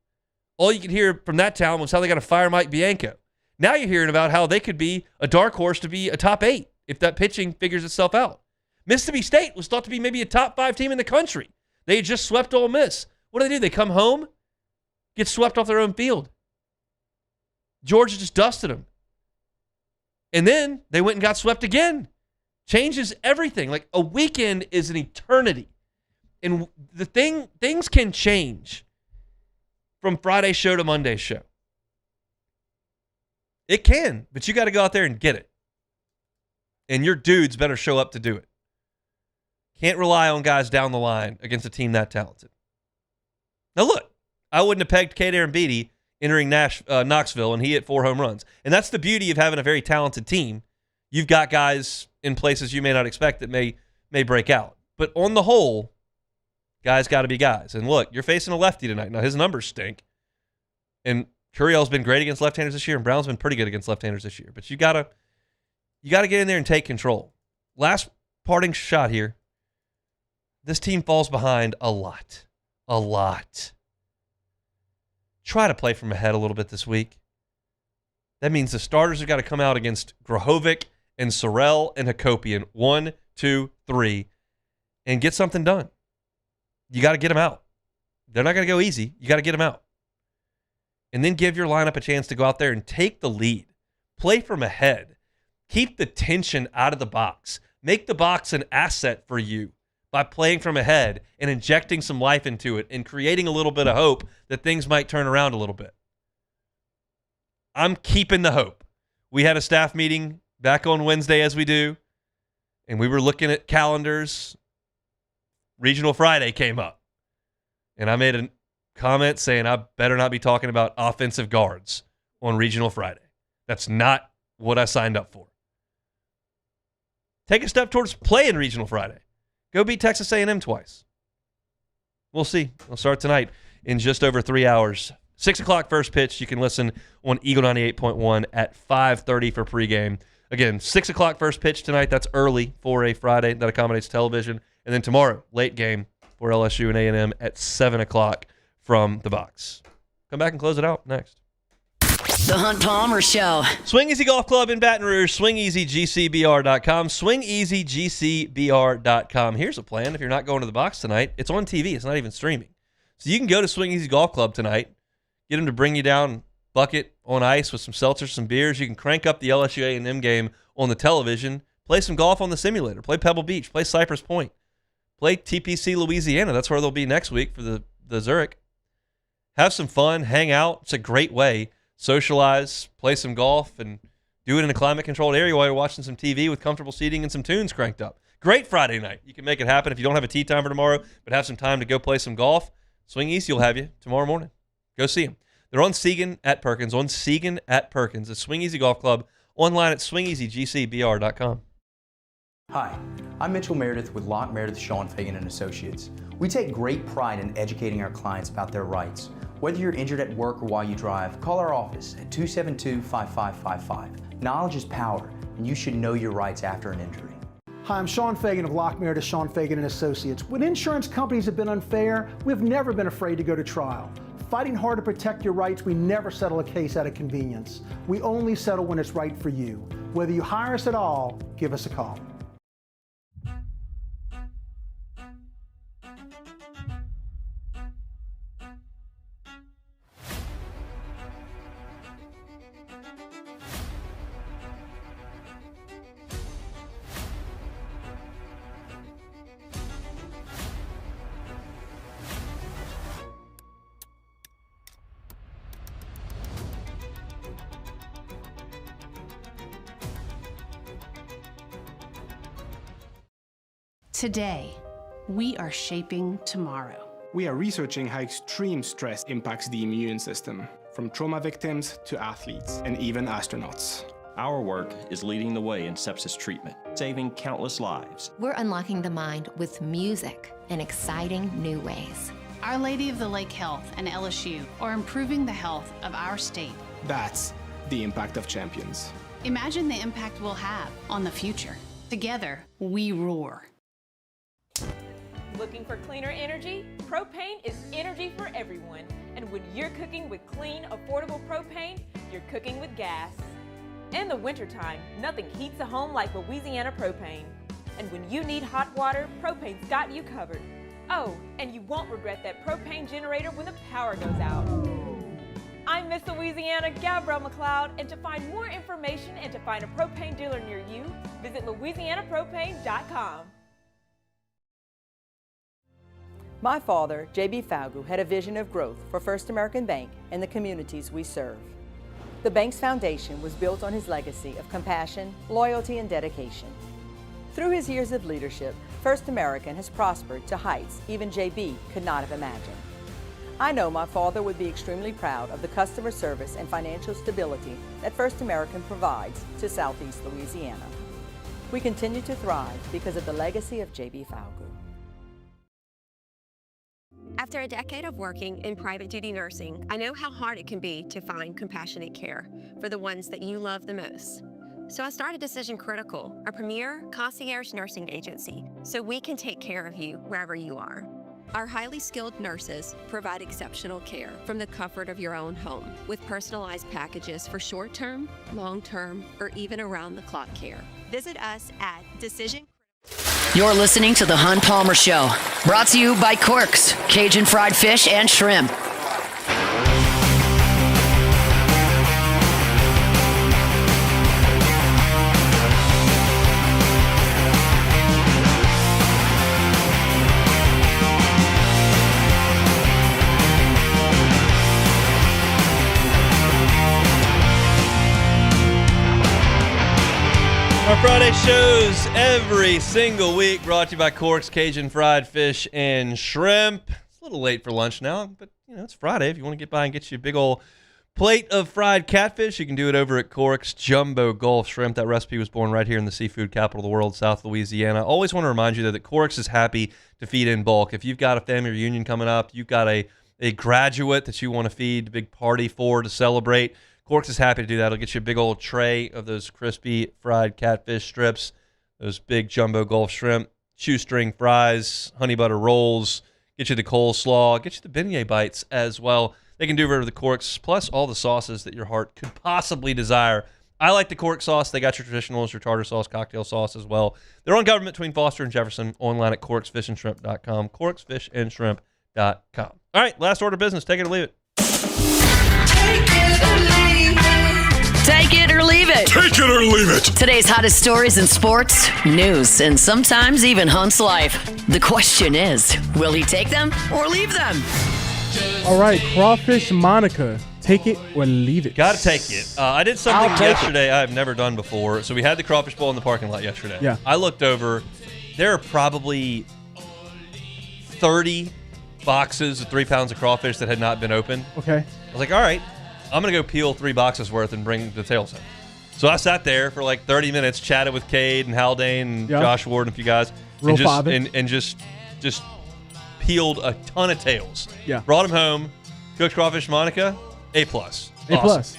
S4: All you could hear from that town was how they got to fire Mike Bianco. Now you're hearing about how they could be a dark horse to be a top 8 if that pitching figures itself out. Mississippi State was thought to be maybe a top 5 team in the country. They had just swept Ole Miss. What do? They come home, get swept off their own field. Georgia just dusted them. And then they went and got swept again. Changes everything. Like a weekend is an eternity. And things can change from Friday's show to Monday's show. It can, but you got to go out there and get it. And your dudes better show up to do it. Can't rely on guys down the line against a team that talented. Now look, I wouldn't have pegged Cade Aaron Beatty entering Knoxville, and he hit 4 home runs. And that's the beauty of having a very talented team. You've got guys in places you may not expect that may break out. But on the whole, guys got to be guys. And look, you're facing a lefty tonight. Now his numbers stink. And Curiel's been great against left-handers this year, and Brown's been pretty good against left-handers this year. But you gotta get in there and take control. Last parting shot here. This team falls behind a lot. A lot. Try to play from ahead a little bit this week. That means the starters have got to come out against Grahovic and Sorrell and Hakopian 1, 2, 3 and get something done. You got to get them out. They're not going to go easy. You got to get them out. And then give your lineup a chance to go out there and take the lead. Play from ahead. Keep the tension out of the box. Make the box an asset for you. by playing from ahead and injecting some life into it and creating a little bit of hope that things might turn around a little bit. I'm keeping the hope. We had a staff meeting back on Wednesday, as we do, and we were looking at calendars. Regional Friday came up, and I made a comment saying I better not be talking about offensive guards on Regional Friday. That's not what I signed up for. Take a step towards playing Regional Friday. Go beat Texas A&M twice. We'll see. We'll start tonight in just over 3 hours. 6 o'clock first pitch. You can listen on Eagle 98.1 at 5:30 for pregame. Again, 6 o'clock first pitch tonight. That's early for a Friday. That accommodates television. And then tomorrow, late game for LSU and A&M at 7 o'clock from the box. Come back and close it out next.
S1: The Hunt Palmer Show.
S4: Swing Easy Golf Club in Baton Rouge, swingeasygcbr.com, swingeasygcbr.com. Here's a plan if you're not going to the box tonight. It's on TV. It's not even streaming. So you can go to Swing Easy Golf Club tonight, get them to bring you down bucket on ice with some seltzers, some beers. You can crank up the LSU A&M game on the television, play some golf on the simulator, play Pebble Beach, play Cypress Point, play TPC Louisiana. That's where they'll be next week for the Zurich. Have some fun, hang out. It's a great way. Socialize, play some golf, and do it in a climate-controlled area while you're watching some TV with comfortable seating and some tunes cranked up. Great Friday night. You can make it happen if you don't have a tee time for tomorrow, but have some time to go play some golf. Swing Easy will have you tomorrow morning. Go see them. They're on Segan at Perkins. The Swing Easy Golf Club. Online at swingeasygcbr.com.
S15: Hi, I'm Mitchell Meredith with Locke Meredith, Sean Fagan & Associates. We take great pride in educating our clients about their rights. Whether you're injured at work or while you drive, call our office at 272-5555. Knowledge is power, and you should know your rights after an injury.
S5: Hi, I'm Sean Fagan of Locke Meredith, Sean Fagan & Associates. When insurance companies have been unfair, we've never been afraid to go to trial. Fighting hard to protect your rights, we never settle a case out of convenience. We only settle when it's right for you. Whether you hire us at all, give us a call.
S9: Today, we are shaping tomorrow.
S13: We are researching how extreme stress impacts the immune system, from trauma victims to athletes and even astronauts.
S12: Our work is leading the way in sepsis treatment, saving countless lives.
S21: We're unlocking the mind with music in exciting new ways.
S9: Our Lady of the Lake Health and LSU are improving the health of our state.
S13: That's the impact of champions.
S9: Imagine the impact we'll have on the future. Together, we roar.
S19: Looking for cleaner energy? Propane is energy for everyone. And when you're cooking with clean, affordable propane, you're cooking with gas. In the wintertime, nothing heats a home like Louisiana propane. And when you need hot water, propane's got you covered. Oh, and you won't regret that propane generator when the power goes out. I'm Miss Louisiana, Gabrielle McLeod, and to find more information and to find a propane dealer near you, visit louisianapropane.com.
S23: My father, J.B. Falgu, had a vision of growth for First American Bank and the communities we serve. The bank's foundation was built on his legacy of compassion, loyalty, and dedication. Through his years of leadership, First American has prospered to heights even J.B. could not have imagined. I know my father would be extremely proud of the customer service and financial stability that First American provides to Southeast Louisiana. We continue to thrive because of the legacy of J.B. Falgu.
S25: After a decade of working in private duty nursing, I know how hard it can be to find compassionate care for the ones that you love the most. So I started Decision Critical, a premier concierge nursing agency, so we can take care of you wherever you are. Our highly skilled nurses provide exceptional care from the comfort of your own home with personalized packages for short-term, long-term, or even around-the-clock care. Visit us at Decision.
S1: You're listening to The Hunt Palmer Show, brought to you by Corks, Cajun fried fish and shrimp.
S4: Friday shows every single week, brought to you by Cork's Cajun Fried Fish and Shrimp. It's a little late for lunch now, but it's Friday. If you want to get by and get you a big old plate of fried catfish, you can do it over at Cork's Jumbo Gulf Shrimp. That recipe was born right here in the seafood capital of the world, South Louisiana. Always want to remind you that Cork's is happy to feed in bulk. If you've got a family reunion coming up, you've got a graduate that you want to feed a big party for to celebrate, Cork's is happy to do that. It'll get you a big old tray of those crispy fried catfish strips, those big jumbo Gulf shrimp, shoestring fries, honey butter rolls, get you the coleslaw, get you the beignet bites as well. They can do it over the Cork's, plus all the sauces that your heart could possibly desire. I like the Cork sauce. They got your traditionals, your tartar sauce, cocktail sauce as well. They're on Government between Foster and Jefferson, online at corksfishandshrimp.com, corksfishandshrimp.com. All right, last order of business. Take it or leave it.
S1: Take it or leave it.
S7: Take it or leave it.
S1: Today's hottest stories in sports, news, and sometimes even Hunt's life. The question is, will he take them or leave them?
S6: All right, Crawfish Monica. Take it or leave it.
S4: Got to take it. I did something yesterday I've never done before. So we had the crawfish bowl in the parking lot yesterday.
S6: Yeah.
S4: I looked over. There are probably 30 boxes of 3 pounds of crawfish that had not been opened.
S6: Okay.
S4: I was like, all right, I'm going to go peel 3 boxes worth and bring the tails in. So I sat there for like 30 minutes, chatted with Cade and Haldane and Josh Ward and a few guys.
S6: Real father.
S4: And just peeled a ton of tails.
S6: Yeah.
S4: Brought them home. Cooked crawfish Monica. A+. Awesome.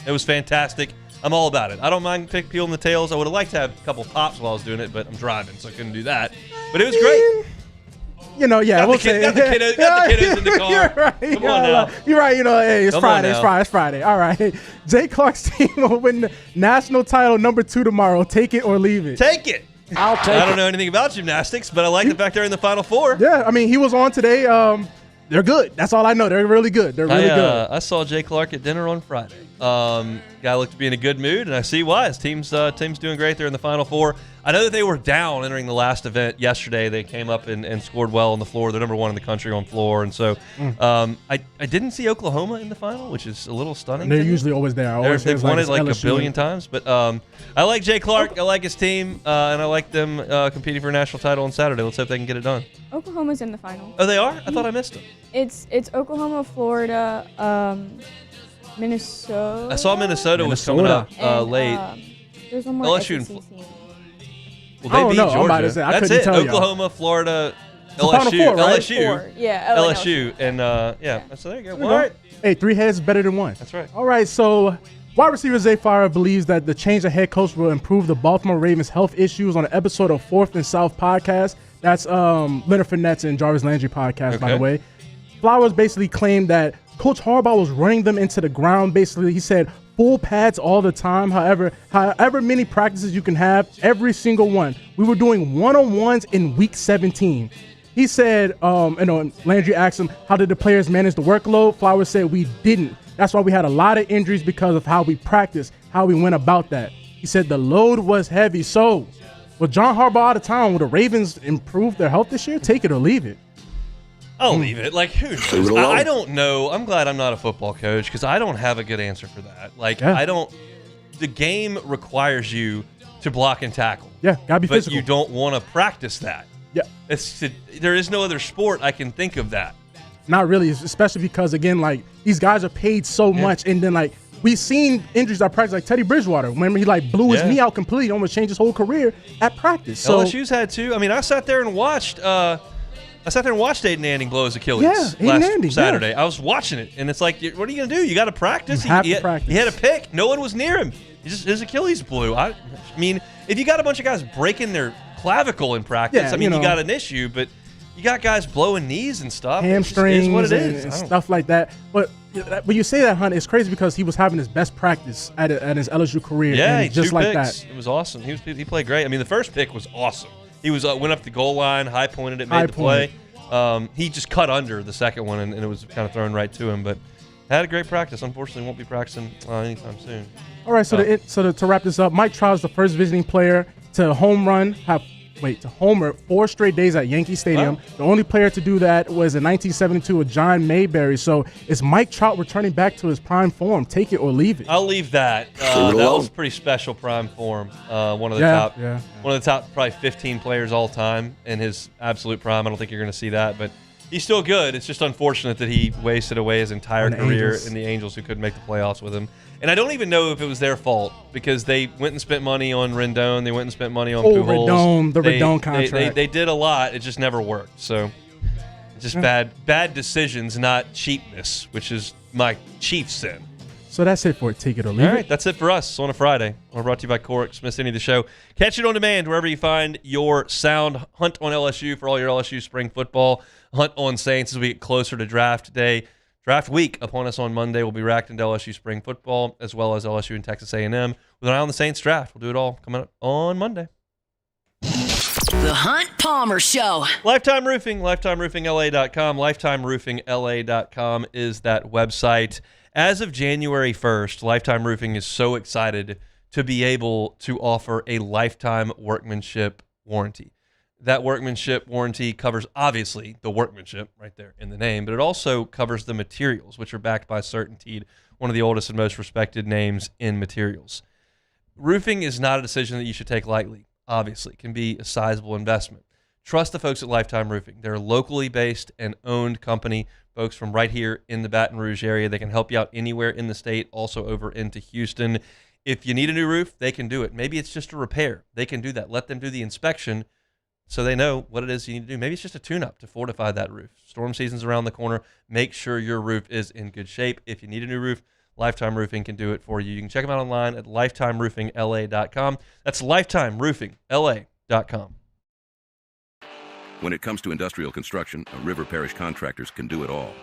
S4: It was fantastic. I'm all about it. I don't mind peeling the tails. I would have liked to have a couple pops while I was doing it, but I'm driving, so I couldn't do that. But it was great.
S6: Got the kiddos in the car. You're right.
S4: Come on now.
S6: You're right. Hey, it's
S4: Come
S6: Friday.
S4: on now.
S6: It's Friday. All right. Jay Clark's team will win the national title #2 tomorrow. Take it or leave it.
S4: Take it.
S6: I'll take it.
S4: I don't know anything about gymnastics, but I like the fact they're in the Final Four.
S6: Yeah, I mean, he was on today. They're good. That's all I know. They're really good. They're really good.
S4: I saw Jay Clark at dinner on Friday. Guy looked to be in a good mood, and I see why. His team's doing great. They're in the Final Four. I know that they were down entering the last event yesterday. They came up and scored well on the floor. They're number 1 in the country on floor. And so I didn't see Oklahoma in the final, which is a little stunning.
S6: They're usually always there.
S4: They've won it like LSU. A billion times. But I like Jay Clark. I like his team, and I like them competing for a national title on Saturday. Let's hope they can get it done.
S10: Oklahoma's in the final.
S4: Oh, they are? I thought I missed them.
S10: It's Oklahoma, Florida, Minnesota.
S4: I saw Minnesota was coming up late.
S10: There's one more
S4: LSU
S10: SEC team.
S4: Well, they beat Georgia.
S6: I'm about to say,
S4: That's
S6: couldn't
S4: it.
S6: tell
S4: Oklahoma, Florida,
S6: the Final
S4: LSU,
S6: Four, right?
S10: Four. Yeah,
S4: LSU, and so there you go. All right.
S6: Hey, 3 heads is better than 1.
S4: That's right.
S6: All right, so wide receiver Zay Flower believes that the change of head coach will improve the Baltimore Ravens' health issues on an episode of 4th and South podcast. That's Leonard Fournette's and Jarvis Landry podcast, by the way. Flowers basically claimed that Coach Harbaugh was running them into the ground. Basically, he said full pads all the time. However many practices you can have, every single one. We were doing one-on-ones in week 17. He said, Landry asked him, how did the players manage the workload? Flowers said, we didn't. That's why we had a lot of injuries because of how we practiced, how we went about that. He said the load was heavy. So with John Harbaugh out of town, will the Ravens improve their health this year? Take it or leave it.
S4: I'll leave it. Like, who knows? I don't know. I'm glad I'm not a football coach because I don't have a good answer for that. Like, the game requires you to block and tackle.
S6: Yeah, gotta be physical.
S4: But you don't want to practice that.
S6: Yeah.
S4: There is no other sport I can think of that.
S6: Not really, especially because, again, like, these guys are paid so much. And then, like, we've seen injuries at practice, like Teddy Bridgewater. Remember, he, like, blew his knee out completely, almost changed his whole career at practice. So
S4: LSU's had too. I mean, I sat there and watched Aiden Manning blow his Achilles last Saturday. Yeah. I was watching it, and it's like, what are you going to do? You got to practice. He had a pick. No one was near him. His Achilles blew. I mean, if you got a bunch of guys breaking their clavicle in practice, you got an issue, but you got guys blowing knees and stuff.
S6: Hamstrings
S4: what it is.
S6: And stuff like that. But when you say that, Hunt, it's crazy because he was having his best practice at his LSU career.
S4: Yeah,
S6: and just
S4: 2
S6: like
S4: picks.
S6: that.
S4: It was awesome. He played great. I mean, the first pick was awesome. He was went up the goal line, high pointed it, made the play. He just cut under the second one, and it was kind of thrown right to him. But had a great practice. Unfortunately, won't be practicing anytime soon.
S6: All right, so to wrap this up, Mike Trout is the first visiting player to home run, have homer 4 straight days at Yankee Stadium.
S4: Wow.
S6: The only player to do that was in 1972 with John Mayberry. So is Mike Trout returning back to his prime form? Take it or leave it.
S4: I'll leave that. That was pretty special prime form. One of the top probably 15 players all time in his absolute prime. I don't think you're going to see that, but he's still good. It's just unfortunate that he wasted away his entire career in the Angels, who couldn't make the playoffs with him. And I don't even know if it was their fault, because they went and spent money on Rendon. They went and spent money on Pujols.
S6: Rendon contract.
S4: They did a lot. It just never worked. So just bad decisions, not cheapness, which is my chief sin.
S6: So that's it for Take It or Leave It.
S4: All right, that's it for us on a Friday. We're brought to you by Corks. Miss any of the show, catch it on demand wherever you find your sound. Hunt on LSU for all your LSU spring football. Hunt on Saints as we get closer to draft day. Draft week upon us on Monday. We'll be racked into LSU spring football as well as LSU and Texas A&M with an eye on the Saints draft. We'll do it all coming up on Monday.
S1: The Hunt Palmer Show.
S4: Lifetime Roofing, lifetimeroofingla.com. Lifetimeroofingla.com is that website. As of January 1st, Lifetime Roofing is so excited to be able to offer a lifetime workmanship warranty. That workmanship warranty covers, obviously, the workmanship right there in the name, but it also covers the materials, which are backed by CertainTeed, one of the oldest and most respected names in materials. Roofing is not a decision that you should take lightly. Obviously, it can be a sizable investment. Trust the folks at Lifetime Roofing. They're a locally based and owned company, folks from right here in the Baton Rouge area. They can help you out anywhere in the state, also over into Houston. If you need a new roof, they can do it. Maybe it's just a repair. They can do that. Let them do the inspection so they know what it is you need to do. Maybe it's just a tune-up to fortify that roof. Storm season's around the corner. Make sure your roof is in good shape. If you need a new roof, Lifetime Roofing can do it for you. You can check them out online at lifetimeroofingla.com. That's lifetimeroofingla.com.
S3: When it comes to industrial construction, River Parish contractors can do it all.